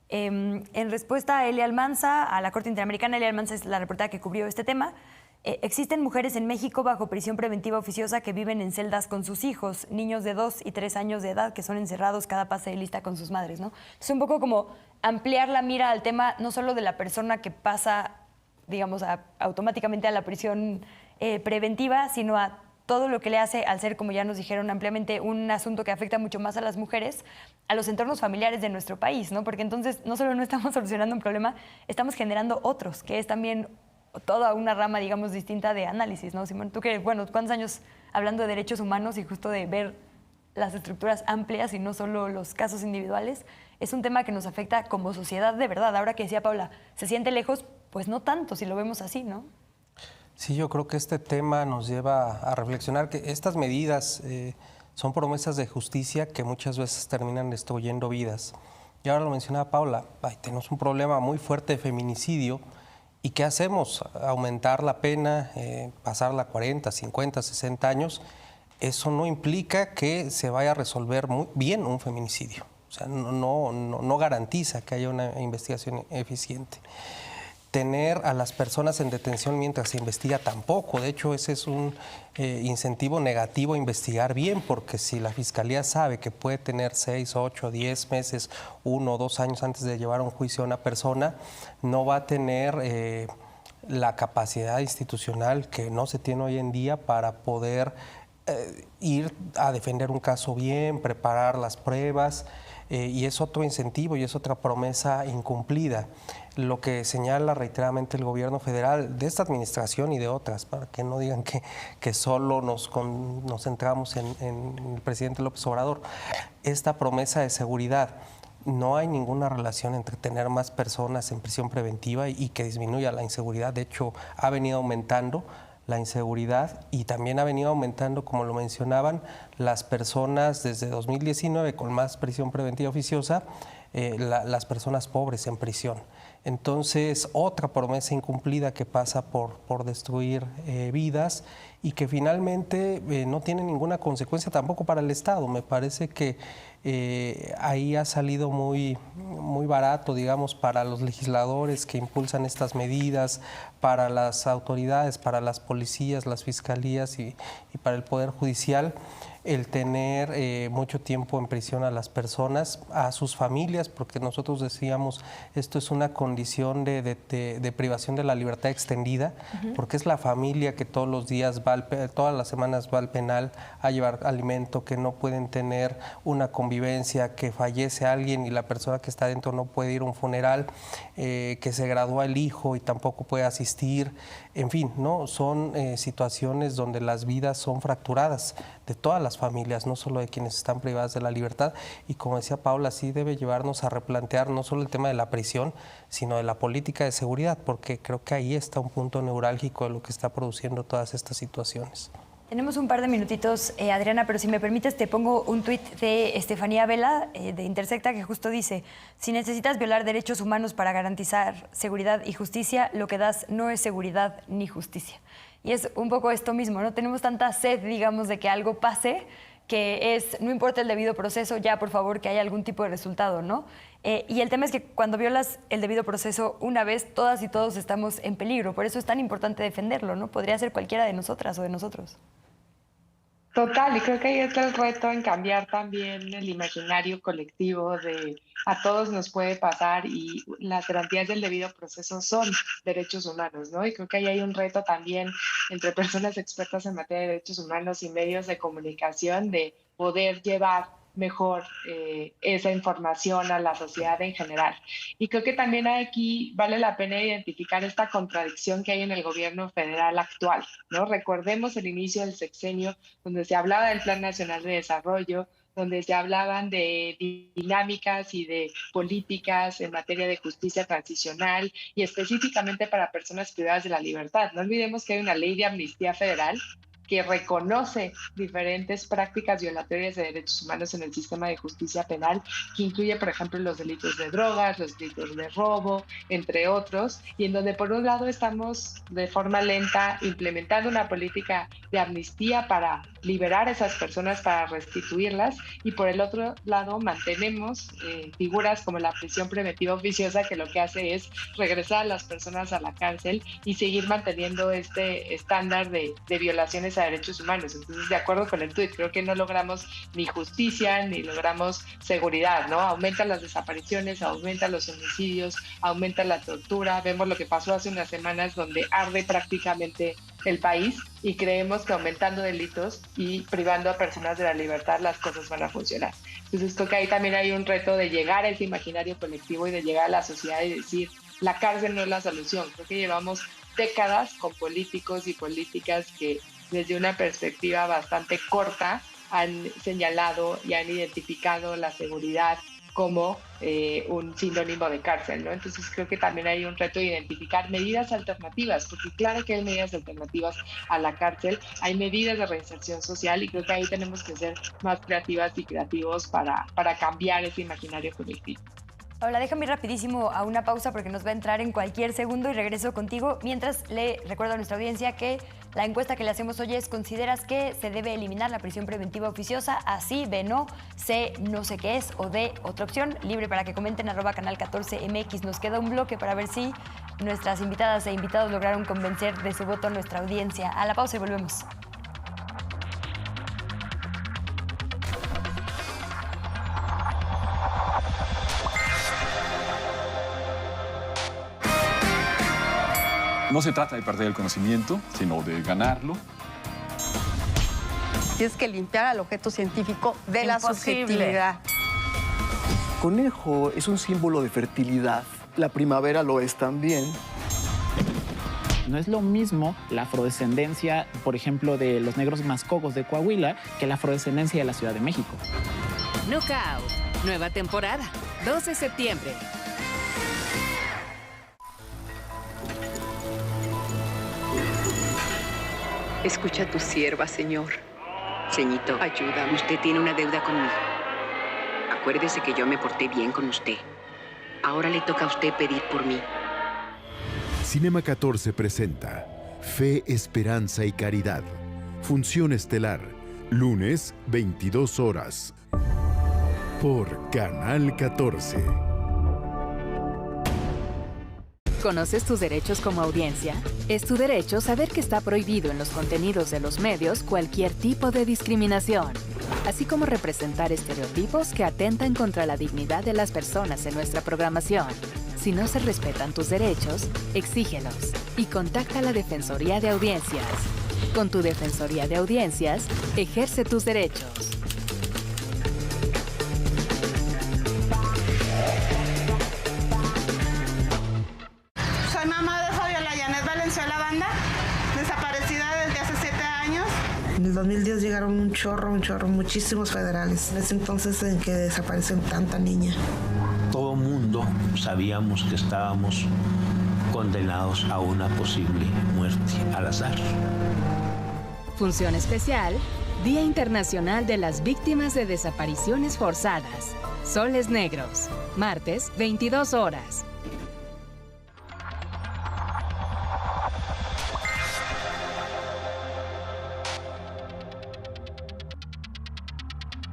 En respuesta a Elia Almanza, a la Corte Interamericana, Elia Almanza es la reportera que cubrió este tema. Existen mujeres en México bajo prisión preventiva oficiosa que viven en celdas con sus hijos, niños de 2 y 3 años de edad que son encerrados cada pase de lista con sus madres, ¿no? Es un poco como ampliar la mira al tema no solo de la persona que pasa, digamos, automáticamente a la prisión preventiva, sino a todo lo que le hace, al ser, como ya nos dijeron ampliamente, un asunto que afecta mucho más a las mujeres, a los entornos familiares de nuestro país, ¿no? Porque entonces no solo no estamos solucionando un problema, estamos generando otros, que es también toda una rama, digamos, distinta de análisis, ¿no, Simón? Tú que, bueno, ¿cuántos años hablando de derechos humanos y justo de ver las estructuras amplias y no solo los casos individuales? Es un tema que nos afecta como sociedad de verdad. Ahora que decía Paula, ¿se siente lejos? Pues no tanto, si lo vemos así, ¿no?
Sí, yo creo que este tema nos lleva a reflexionar que estas medidas son promesas de justicia que muchas veces terminan destruyendo vidas. Y ahora lo mencionaba Paula, tenemos un problema muy fuerte de feminicidio. ¿Y qué hacemos? Aumentar la pena, pasarla a 40, 50, 60 años. Eso no implica que se vaya a resolver muy bien un feminicidio. O sea, no garantiza que haya una investigación eficiente. Tener a las personas en detención mientras se investiga tampoco. De hecho, ese es un incentivo negativo a investigar bien, porque si la Fiscalía sabe que puede tener 6, 8, 10 meses, 1 o 2 años antes de llevar a un juicio a una persona, no va a tener la capacidad institucional que no se tiene hoy en día para poder ir a defender un caso bien, preparar las pruebas. Y es otro incentivo y es otra promesa incumplida. Lo que señala reiteradamente el gobierno federal de esta administración y de otras, para que no digan que solo nos centramos en el presidente López Obrador, esta promesa de seguridad. No hay ninguna relación entre tener más personas en prisión preventiva y que disminuya la inseguridad. De hecho, ha venido aumentando la inseguridad, y también ha venido aumentando, como lo mencionaban, las personas desde 2019 con más prisión preventiva oficiosa, las personas pobres en prisión. Entonces, otra promesa incumplida que pasa por destruir vidas y que finalmente no tiene ninguna consecuencia tampoco para el Estado. Me parece que ahí ha salido muy barato, digamos, para los legisladores que impulsan estas medidas, para las autoridades, para las policías, las fiscalías y para el Poder Judicial, el tener mucho tiempo en prisión a las personas, a sus familias, porque nosotros decíamos, esto es una condición de privación de la libertad extendida, porque es la familia que todos los días todas las semanas va al penal a llevar alimento, que no pueden tener una convivencia, que fallece alguien y la persona que está dentro no puede ir a un funeral, que se gradúa el hijo y tampoco puede asistir, en fin, ¿no? Son situaciones donde las vidas son fracturadas de todas las familias, no solo de quienes están privadas de la libertad, y como decía Paula, sí debe llevarnos a replantear no solo el tema de la prisión, sino de la política de seguridad, porque creo que ahí está un punto neurálgico de lo que está produciendo todas estas situaciones.
Tenemos un par de minutitos, Adriana, pero si me permites te pongo un tuit de Estefanía Vela, de Intersecta, que justo dice: si necesitas violar derechos humanos para garantizar seguridad y justicia, lo que das no es seguridad ni justicia. Y es un poco esto mismo, ¿no? Tenemos tanta sed, digamos, de que algo pase, que es, no importa el debido proceso, ya por favor que haya algún tipo de resultado, ¿no? Y el tema es que cuando violas el debido proceso una vez, todas y todos estamos en peligro. Por eso es tan importante defenderlo, ¿no? Podría ser cualquiera de nosotras o de nosotros.
Total, y creo que ahí está el reto en cambiar también el imaginario colectivo de a todos nos puede pasar, y las garantías del debido proceso son derechos humanos, ¿no? Y creo que ahí hay un reto también entre personas expertas en materia de derechos humanos y medios de comunicación de poder llevar mejor esa información a la sociedad en general. Y creo que también aquí vale la pena identificar esta contradicción que hay en el gobierno federal actual, ¿no? Recordemos el inicio del sexenio, donde se hablaba del Plan Nacional de Desarrollo, donde se hablaban de dinámicas y de políticas en materia de justicia transicional y específicamente para personas privadas de la libertad. No olvidemos que hay una ley de amnistía federal que reconoce diferentes prácticas violatorias de derechos humanos en el sistema de justicia penal, que incluye, por ejemplo, los delitos de drogas, los delitos de robo, entre otros, y en donde, por un lado, estamos de forma lenta implementando una política de amnistía para liberar a esas personas, para restituirlas, y por el otro lado mantenemos figuras como la prisión preventiva oficiosa, que lo que hace es regresar a las personas a la cárcel y seguir manteniendo este estándar de violaciones a derechos humanos. Entonces, de acuerdo con el tuit, creo que no logramos ni justicia ni logramos seguridad, ¿no? Aumentan las desapariciones, aumentan los homicidios, aumenta la tortura. Vemos lo que pasó hace unas semanas, donde arde prácticamente el país, y creemos que aumentando delitos y privando a personas de la libertad las cosas van a funcionar. Entonces creo que ahí también hay un reto de llegar a ese imaginario colectivo y de llegar a la sociedad y decir, la cárcel no es la solución. Creo que llevamos décadas con políticos y políticas que desde una perspectiva bastante corta han señalado y han identificado la seguridad como un sinónimo de cárcel, ¿no? Entonces creo que también hay un reto de identificar medidas alternativas, porque claro que hay medidas alternativas a la cárcel, hay medidas de reinserción social, y creo que ahí tenemos que ser más creativas y creativos para cambiar ese imaginario colectivo.
Paula, déjame ir rapidísimo a una pausa porque nos va a entrar en cualquier segundo y regreso contigo. Mientras, le recuerdo a nuestra audiencia que la encuesta que le hacemos hoy es: ¿consideras que se debe eliminar la prisión preventiva oficiosa? A sí, B, no, C, no sé qué es, o D, otra opción. Libre para que comenten, @canal14mx. Nos queda un bloque para ver si nuestras invitadas e invitados lograron convencer de su voto a nuestra audiencia. A la pausa y volvemos.
No se trata de perder el conocimiento, sino de ganarlo.
Tienes que limpiar al objeto científico de la subjetividad.
Conejo es un símbolo de fertilidad. La primavera lo es también.
No es lo mismo la afrodescendencia, por ejemplo, de los negros mascogos de Coahuila, que la afrodescendencia de la Ciudad de México.
Knockout, nueva temporada, 12 de septiembre.
Escucha a tu sierva, señor. Ceñito, ayúdame. Usted tiene una deuda conmigo. Acuérdese que yo me porté bien con usted. Ahora le toca a usted pedir por mí.
Cinema 14 presenta Fe, Esperanza y Caridad. Función estelar, lunes, 22 horas. Por Canal 14.
¿Conoces tus derechos como audiencia? Es tu derecho saber que está prohibido en los contenidos de los medios cualquier tipo de discriminación, así como representar estereotipos que atentan contra la dignidad de las personas en nuestra programación. Si no se respetan tus derechos, exígelos y contacta a la Defensoría de Audiencias. Con tu Defensoría de Audiencias, ejerce tus derechos.
Soy mamá de Fabiola Yanet Valenzuela Banda, desaparecida desde hace 7 años.
En el 2010 llegaron un chorro, muchísimos federales. En ese entonces en que desaparecen tanta niña.
Todo mundo sabíamos que estábamos condenados a una posible muerte al azar.
Función especial, Día Internacional de las Víctimas de Desapariciones Forzadas. Soles Negros, martes, 22 horas.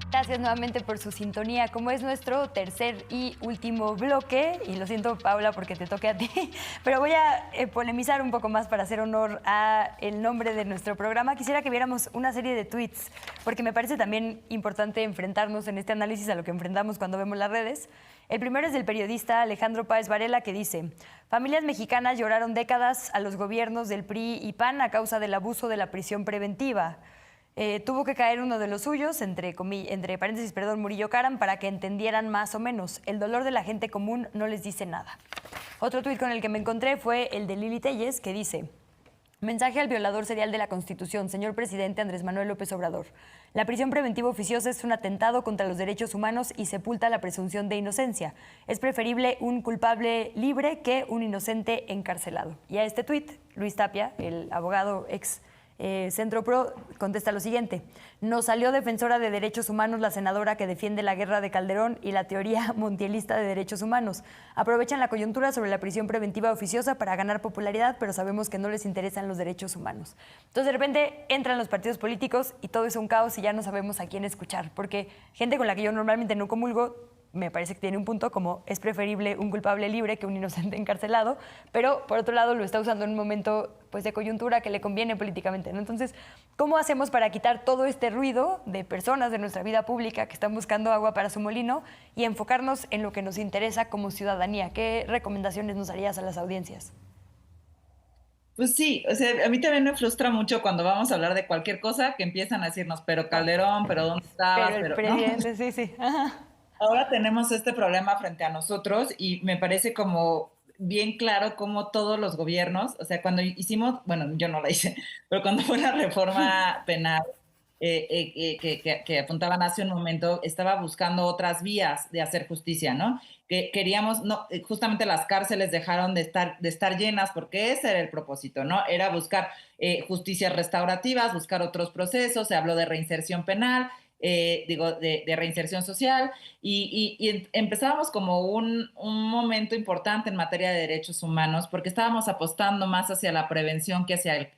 Gracias nuevamente por su sintonía. Como es nuestro tercer y último bloque, y lo siento, Paula, porque te toque a ti, pero voy a polemizar un poco más para hacer honor a el nombre de nuestro programa. Quisiera que viéramos una serie de tweets, porque me parece también importante enfrentarnos en este análisis a lo que enfrentamos cuando vemos las redes. El primero es del periodista Alejandro Páez Varela, que dice: familias mexicanas lloraron décadas a los gobiernos del PRI y PAN a causa del abuso de la prisión preventiva. Tuvo que caer uno de los suyos, entre paréntesis, Murillo Karam, para que entendieran más o menos. El dolor de la gente común no les dice nada. Otro tuit con el que me encontré fue el de Lili Telles, que dice: mensaje al violador serial de la Constitución, señor presidente Andrés Manuel López Obrador. La prisión preventiva oficiosa es un atentado contra los derechos humanos y sepulta la presunción de inocencia. Es preferible un culpable libre que un inocente encarcelado. Y a este tuit, Luis Tapia, el abogado ex Centro Pro, contesta lo siguiente: nos salió defensora de derechos humanos la senadora que defiende la guerra de Calderón y la teoría montielista de derechos humanos. Aprovechan la coyuntura sobre la prisión preventiva oficiosa para ganar popularidad, pero sabemos que no les interesan los derechos humanos. Entonces de repente entran los partidos políticos y todo es un caos y ya no sabemos a quién escuchar, porque gente con la que yo normalmente no comulgo me parece que tiene un punto como: es preferible un culpable libre que un inocente encarcelado, pero por otro lado lo está usando en un momento pues de coyuntura que le conviene políticamente, ¿no? Entonces, ¿cómo hacemos para quitar todo este ruido de personas de nuestra vida pública que están buscando agua para su molino y enfocarnos en lo que nos interesa como ciudadanía? ¿Qué recomendaciones nos harías a las audiencias?
Pues sí, o sea, a mí también me frustra mucho cuando vamos a hablar de cualquier cosa que empiezan a decirnos, pero Calderón, pero ¿dónde estabas?
Pero el presidente, ¿no? Sí. Ajá.
Ahora tenemos este problema frente a nosotros y me parece como bien claro cómo todos los gobiernos, o sea, cuando hicimos, bueno, yo no la hice, pero cuando fue la reforma penal que apuntaban hace un momento, estaba buscando otras vías de hacer justicia, ¿no? Que queríamos, no, justamente las cárceles dejaron de estar llenas porque ese era el propósito, ¿no? Era buscar justicias restaurativas, buscar otros procesos, se habló de reinserción penal, de reinserción social y empezábamos como un momento importante en materia de derechos humanos porque estábamos apostando más hacia la prevención que hacia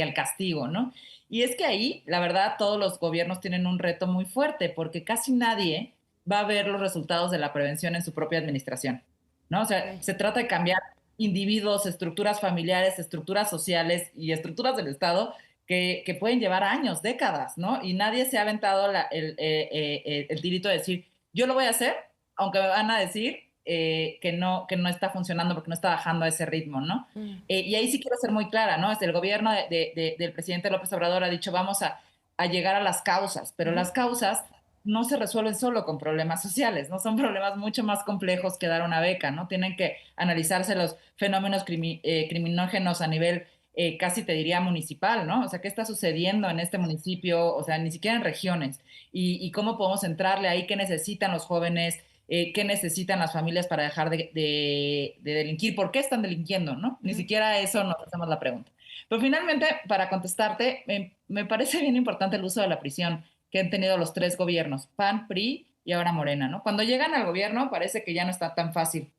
el castigo, ¿no? Y es que ahí, la verdad, todos los gobiernos tienen un reto muy fuerte porque casi nadie va a ver los resultados de la prevención en su propia administración, ¿no? O sea, se trata de cambiar individuos, estructuras familiares, estructuras sociales y estructuras del Estado que pueden llevar años, décadas, ¿no? Y nadie se ha aventado el tirito de decir, yo lo voy a hacer, aunque me van a decir que no está funcionando porque no está bajando a ese ritmo, ¿no? Y ahí sí quiero ser muy clara, ¿no? El gobierno del presidente López Obrador ha dicho, vamos a llegar a las causas, pero las causas no se resuelven solo con problemas sociales, ¿no? Son problemas mucho más complejos que dar una beca, ¿no? Tienen que analizarse los fenómenos criminógenos a nivel casi te diría municipal, ¿no? O sea, ¿qué está sucediendo en este municipio? O sea, ni siquiera en regiones. Y cómo podemos entrarle ahí, qué necesitan los jóvenes, qué necesitan las familias para dejar de delinquir, por qué están delinquiendo, ¿no? Ni siquiera eso nos hacemos la pregunta. Pero finalmente, para contestarte, me parece bien importante el uso de la prisión que han tenido los 3 gobiernos, PAN, PRI y ahora Morena, ¿no? Cuando llegan al gobierno parece que ya no está tan fácil,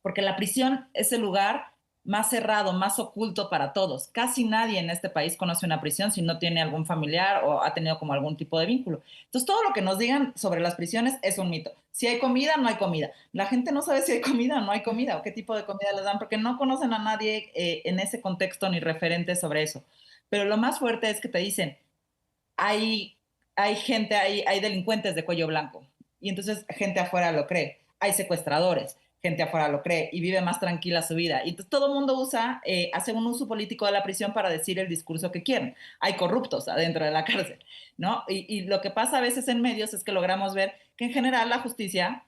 porque la prisión es el lugar más cerrado, más oculto para todos. Casi nadie en este país conoce una prisión si no tiene algún familiar o ha tenido como algún tipo de vínculo. Entonces, todo lo que nos digan sobre las prisiones es un mito. Si hay comida, no hay comida. La gente no sabe si hay comida o no hay comida o qué tipo de comida les dan porque no conocen a nadie en ese contexto ni referentes sobre eso. Pero lo más fuerte es que te dicen, hay gente, hay delincuentes de cuello blanco y entonces gente afuera lo cree. Hay secuestradores, gente afuera lo cree y vive más tranquila su vida. Y entonces todo el mundo hace un uso político de la prisión para decir el discurso que quieren. Hay corruptos adentro de la cárcel, ¿no? Y lo que pasa a veces en medios es que logramos ver que en general la justicia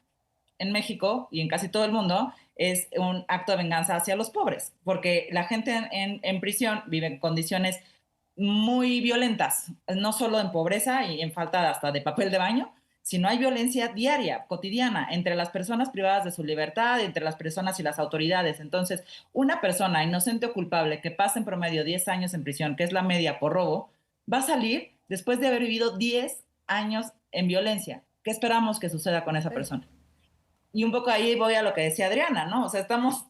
en México y en casi todo el mundo es un acto de venganza hacia los pobres, porque la gente en prisión vive en condiciones muy violentas, no solo en pobreza y en falta hasta de papel de baño, sino hay violencia diaria, cotidiana, entre las personas privadas de su libertad, entre las personas y las autoridades. Entonces, una persona inocente o culpable que pasa en promedio 10 años en prisión, que es la media por robo, va a salir después de haber vivido 10 años en violencia. ¿Qué esperamos que suceda con esa persona? Y un poco ahí voy a lo que decía Adriana, ¿no? O sea, estamos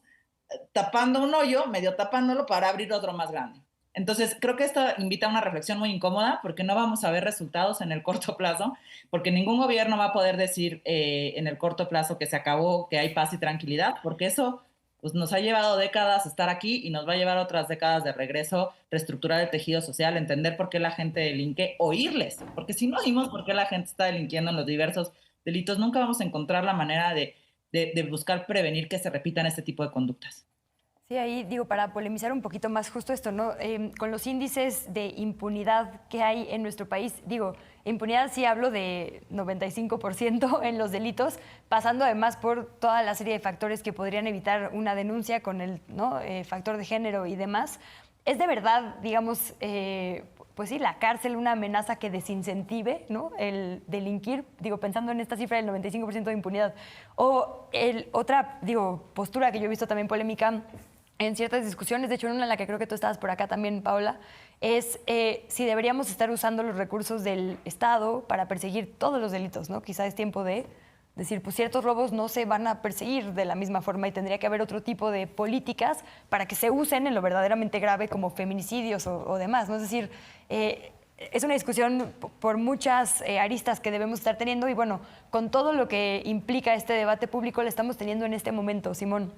tapando un hoyo, medio tapándolo para abrir otro más grande. Entonces, creo que esto invita a una reflexión muy incómoda porque no vamos a ver resultados en el corto plazo, porque ningún gobierno va a poder decir en el corto plazo que se acabó, que hay paz y tranquilidad, porque eso pues, nos ha llevado décadas estar aquí y nos va a llevar otras décadas de regreso, reestructurar el tejido social, entender por qué la gente delinque, oírles, porque si no oímos por qué la gente está delinquiendo en los diversos delitos, nunca vamos a encontrar la manera de buscar prevenir que se repitan este tipo de conductas.
Sí, ahí digo, para polemizar un poquito más justo esto, ¿no? Con los índices de impunidad que hay en nuestro país, digo, impunidad sí hablo de 95% en los delitos, pasando además por toda la serie de factores que podrían evitar una denuncia con el factor de género y demás. ¿Es de verdad, digamos, pues sí, la cárcel una amenaza que desincentive, ¿no?, el delinquir? Digo, pensando en esta cifra del 95% de impunidad. O otra, digo, postura que yo he visto también polémica en ciertas discusiones, de hecho una en la que creo que tú estabas por acá también, Paola, es si deberíamos estar usando los recursos del Estado para perseguir todos los delitos, ¿no? Quizá es tiempo de decir, pues ciertos robos no se van a perseguir de la misma forma y tendría que haber otro tipo de políticas para que se usen en lo verdaderamente grave como feminicidios o demás, ¿no? Es decir, es una discusión por muchas aristas que debemos estar teniendo y bueno, con todo lo que implica este debate público lo estamos teniendo en este momento, Simón.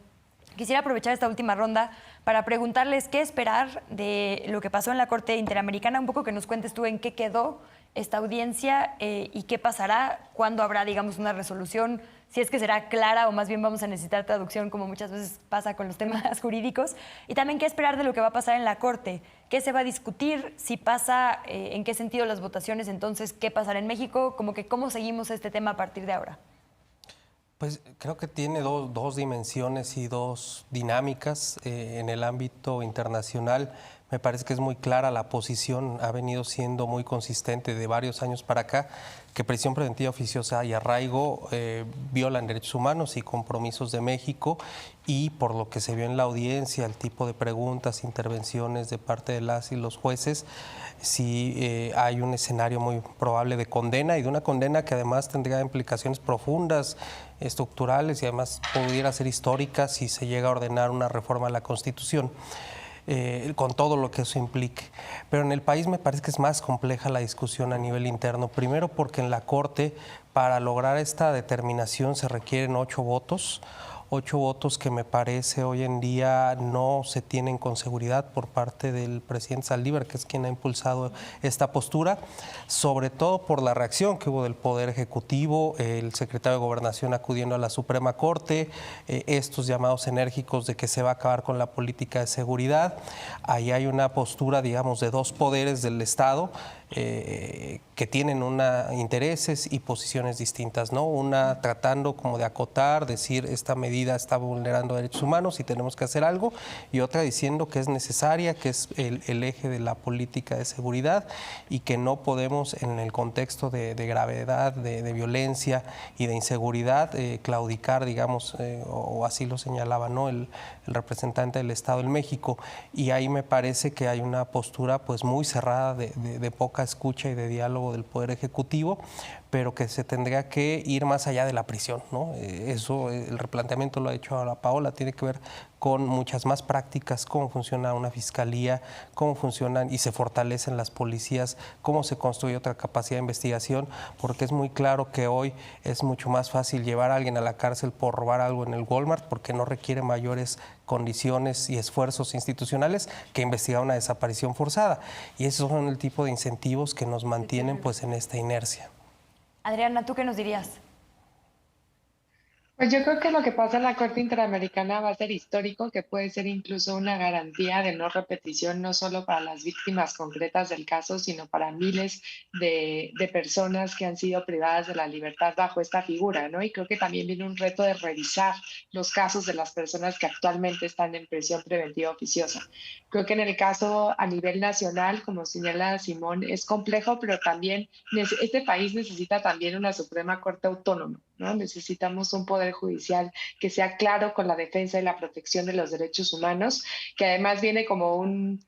Quisiera aprovechar esta última ronda para preguntarles qué esperar de lo que pasó en la Corte Interamericana, un poco que nos cuentes tú en qué quedó esta audiencia y qué pasará, cuándo habrá, digamos, una resolución, si es que será clara o más bien vamos a necesitar traducción, como muchas veces pasa con los temas jurídicos, y también qué esperar de lo que va a pasar en la Corte, qué se va a discutir, si pasa, en qué sentido las votaciones, entonces, qué pasará en México, como que cómo seguimos este tema a partir de ahora.
Pues creo que tiene dos dimensiones y dos dinámicas en el ámbito internacional. Me parece que es muy clara la posición, ha venido siendo muy consistente de varios años para acá, que prisión preventiva oficiosa y arraigo violan derechos humanos y compromisos de México y por lo que se vio en la audiencia, el tipo de preguntas, intervenciones de parte de las y los jueces, sí hay un escenario muy probable de condena y de una condena que además tendría implicaciones profundas, estructurales y además pudiera ser histórica si se llega a ordenar una reforma a la Constitución. Con todo lo que eso implique. Pero en el país me parece que es más compleja la discusión a nivel interno. Primero porque en la Corte, para lograr esta determinación se requieren 8 votos. 8 votos que me parece hoy en día no se tienen con seguridad por parte del presidente Saldívar, que es quien ha impulsado esta postura, sobre todo por la reacción que hubo del Poder Ejecutivo, el secretario de Gobernación acudiendo a la Suprema Corte, estos llamados enérgicos de que se va a acabar con la política de seguridad. Ahí hay una postura, digamos, de dos poderes del Estado, que tienen intereses y posiciones distintas, ¿no? Una tratando como de acotar, decir esta medida está vulnerando derechos humanos y tenemos que hacer algo, y otra diciendo que es necesaria, que es el eje de la política de seguridad y que no podemos en el contexto de gravedad, de violencia y de inseguridad claudicar, digamos, o así lo señalaba, ¿no? el representante del Estado en México, y ahí me parece que hay una postura pues muy cerrada de poca escucha y de diálogo del Poder Ejecutivo, pero que se tendría que ir más allá de la prisión, ¿no? Eso, el replanteamiento lo ha hecho ahora Paola, tiene que ver con muchas más prácticas, cómo funciona una fiscalía, cómo funcionan y se fortalecen las policías, cómo se construye otra capacidad de investigación, porque es muy claro que hoy es mucho más fácil llevar a alguien a la cárcel por robar algo en el Walmart, porque no requiere mayores condiciones y esfuerzos institucionales que investigar una desaparición forzada. Y esos son el tipo de incentivos que nos mantienen pues en esta inercia.
Adriana, ¿tú qué nos dirías?
Pues yo creo que lo que pasa en la Corte Interamericana va a ser histórico, que puede ser incluso una garantía de no repetición, no solo para las víctimas concretas del caso, sino para miles de personas que han sido privadas de la libertad bajo esta figura, ¿no? Y creo que también viene un reto de revisar los casos de las personas que actualmente están en prisión preventiva oficiosa. Creo que en el caso a nivel nacional, como señala Simón, es complejo, pero también este país necesita también una Suprema Corte autónoma, ¿no? Necesitamos un poder judicial que sea claro con la defensa y la protección de los derechos humanos, que además viene como un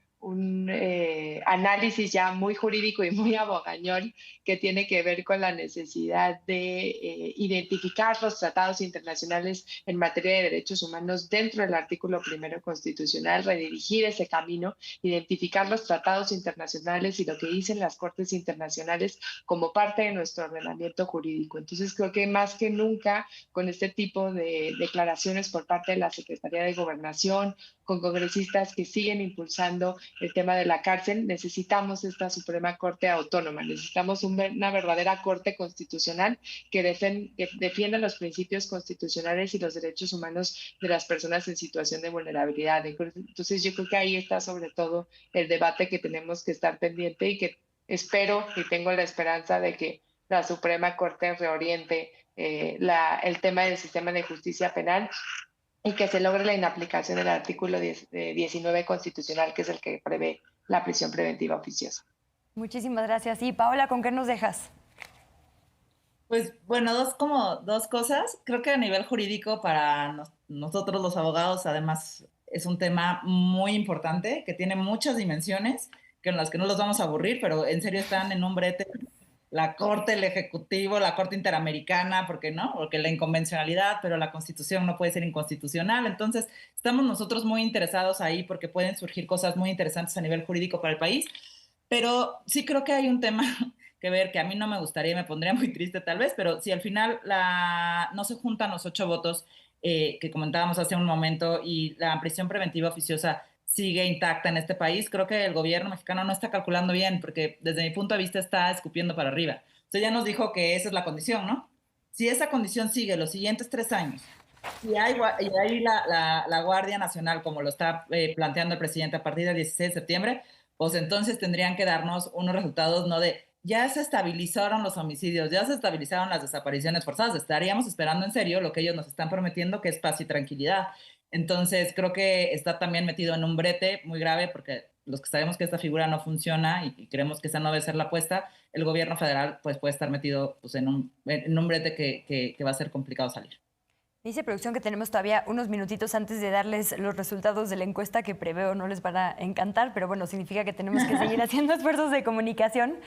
análisis ya muy jurídico y muy abogañol que tiene que ver con la necesidad de identificar los tratados internacionales en materia de derechos humanos dentro del artículo 1 constitucional, redirigir ese camino, identificar los tratados internacionales y lo que dicen las cortes internacionales como parte de nuestro ordenamiento jurídico. Entonces creo que más que nunca con este tipo de declaraciones por parte de la Secretaría de Gobernación, con congresistas que siguen impulsando el tema de la cárcel, necesitamos esta Suprema Corte autónoma, necesitamos una verdadera Corte Constitucional que defienda los principios constitucionales y los derechos humanos de las personas en situación de vulnerabilidad. Entonces yo creo que ahí está sobre todo el debate que tenemos que estar pendiente y que espero y tengo la esperanza de que la Suprema Corte reoriente el tema del sistema de justicia penal y que se logre la inaplicación del artículo 19 constitucional, que es el que prevé la prisión preventiva oficiosa.
Muchísimas gracias. Y Paola, ¿con qué nos dejas?
Pues bueno, dos cosas. Creo que a nivel jurídico para nosotros los abogados, además, es un tema muy importante, que tiene muchas dimensiones, que en las que no los vamos a aburrir, pero en serio están en un brete. La Corte, el Ejecutivo, la Corte Interamericana, porque la inconvencionalidad, pero la Constitución no puede ser inconstitucional. Entonces, estamos nosotros muy interesados ahí porque pueden surgir cosas muy interesantes a nivel jurídico para el país. Pero sí creo que hay un tema que ver, que a mí no me gustaría y me pondría muy triste tal vez, pero si al final no se juntan los 8 votos que comentábamos hace un momento y la prisión preventiva oficiosa sigue intacta en este país, creo que el gobierno mexicano no está calculando bien, porque desde mi punto de vista está escupiendo para arriba. Usted ya nos dijo que esa es la condición, ¿no? Si esa condición sigue los siguientes 3 años, y hay la Guardia Nacional, como lo está planteando el presidente a partir del 16 de septiembre, pues entonces tendrían que darnos unos resultados, no de ya se estabilizaron los homicidios, ya se estabilizaron las desapariciones forzadas, estaríamos esperando en serio lo que ellos nos están prometiendo, que es paz y tranquilidad. Entonces, creo que está también metido en un brete muy grave porque los que sabemos que esta figura no funciona y creemos que esa no debe ser la apuesta, el gobierno federal pues, puede estar metido pues, en un brete que va a ser complicado salir.
Dice producción que tenemos todavía unos minutitos antes de darles los resultados de la encuesta que preveo no les van a encantar, pero bueno, significa que tenemos que seguir haciendo esfuerzos de comunicación.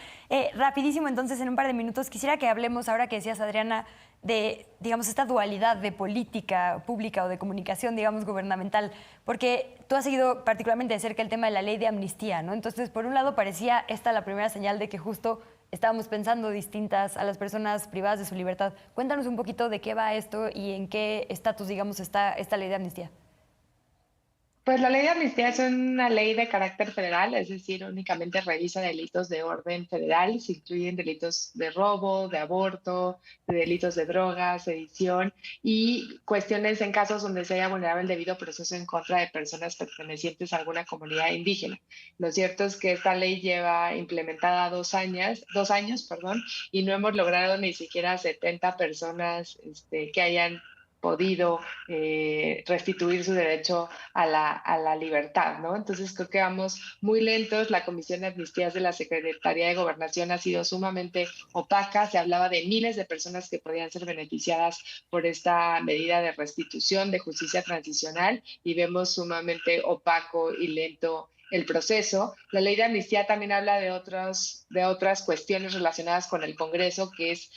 Rapidísimo, entonces, en un par de minutos, quisiera que hablemos, ahora que decías, Adriana, de, digamos, esta dualidad de política pública o de comunicación, digamos, gubernamental, porque tú has seguido particularmente de cerca el tema de la ley de amnistía, ¿no? Entonces, por un lado, parecía esta la primera señal de que justo estábamos pensando distintas a las personas privadas de su libertad. Cuéntanos un poquito de qué va esto y en qué estatus, digamos, está esta ley de amnistía.
Pues la ley de amnistía es una ley de carácter federal, es decir, únicamente revisa delitos de orden federal, se incluyen delitos de robo, de aborto, de delitos de drogas, sedición y cuestiones en casos donde se haya vulnerado el debido proceso en contra de personas pertenecientes a alguna comunidad indígena. Lo cierto es que esta ley lleva implementada 2 años, y no hemos logrado ni siquiera 70 personas que hayan podido restituir su derecho a la libertad, ¿no? Entonces creo que vamos muy lentos. La Comisión de Amnistías de la Secretaría de Gobernación ha sido sumamente opaca. Se hablaba de miles de personas que podían ser beneficiadas por esta medida de restitución de justicia transicional y vemos sumamente opaco y lento el proceso. La ley de amnistía también habla de otras cuestiones relacionadas con el Congreso, que es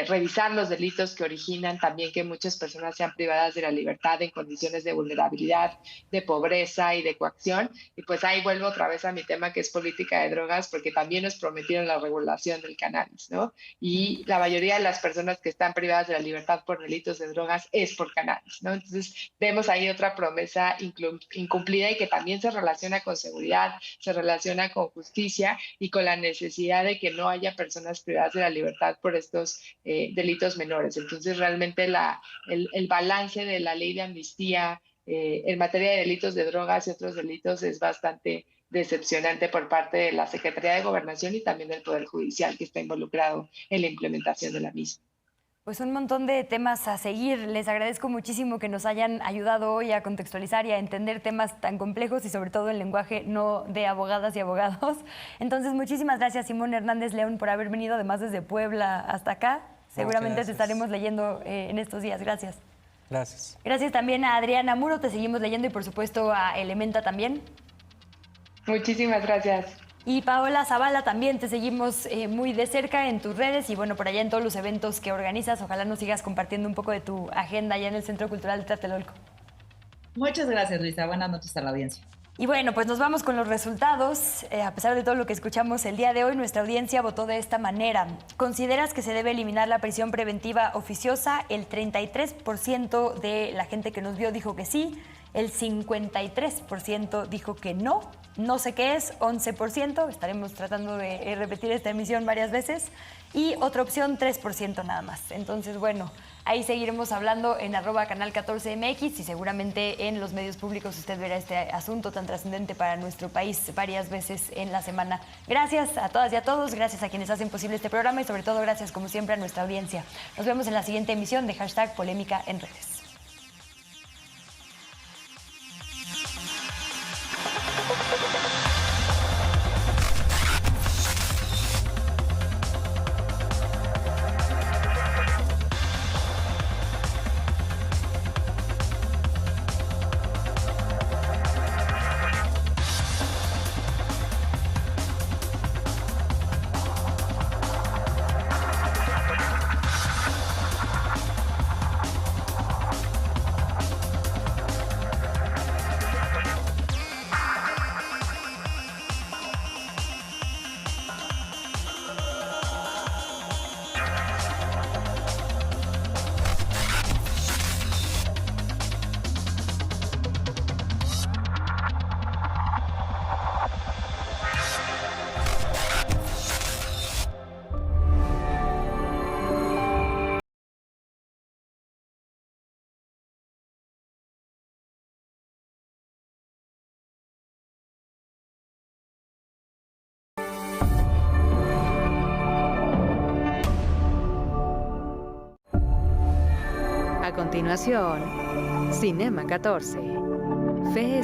revisar los delitos que originan también que muchas personas sean privadas de la libertad en condiciones de vulnerabilidad, de pobreza y de coacción. Y pues ahí vuelvo otra vez a mi tema, que es política de drogas, porque también nos prometieron la regulación del cannabis, ¿no? Y la mayoría de las personas que están privadas de la libertad por delitos de drogas es por cannabis, ¿no? Entonces vemos ahí otra promesa incumplida y que también se relaciona con seguridad, se relaciona con justicia y con la necesidad de que no haya personas privadas de la libertad por estos delitos menores. Entonces realmente el balance de la ley de amnistía en materia de delitos de drogas y otros delitos es bastante decepcionante por parte de la Secretaría de Gobernación y también del Poder Judicial, que está involucrado en la implementación de la misma.
Pues un montón de temas a seguir. Les agradezco muchísimo que nos hayan ayudado hoy a contextualizar y a entender temas tan complejos y sobre todo en lenguaje no de abogadas y abogados. Entonces, muchísimas gracias, Simón Hernández León, por haber venido además desde Puebla hasta acá. Seguramente te estaremos leyendo en estos días. Gracias.
Gracias.
Gracias también a Adriana Muro, te seguimos leyendo y por supuesto a Elementa también.
Muchísimas gracias.
Y Paola Zavala, también te seguimos muy de cerca en tus redes y bueno, por allá en todos los eventos que organizas. Ojalá nos sigas compartiendo un poco de tu agenda allá en el Centro Cultural de Tlatelolco.
Muchas gracias, Luisa. Buenas noches a la audiencia.
Y bueno, pues nos vamos con los resultados. A pesar de todo lo que escuchamos el día de hoy, nuestra audiencia votó de esta manera. ¿Consideras que se debe eliminar la prisión preventiva oficiosa? El 33% de la gente que nos vio dijo que sí. El 53% dijo que no. No sé qué es, 11%. Estaremos tratando de repetir esta emisión varias veces. Y otra opción, 3% nada más. Entonces, bueno, ahí seguiremos hablando en @canal14mx y seguramente en los medios públicos usted verá este asunto tan trascendente para nuestro país varias veces en la semana. Gracias a todas y a todos, gracias a quienes hacen posible este programa y sobre todo gracias, como siempre, a nuestra audiencia. Nos vemos en la siguiente emisión de #Polémica en Redes.
A continuación, Cinema 14. Fe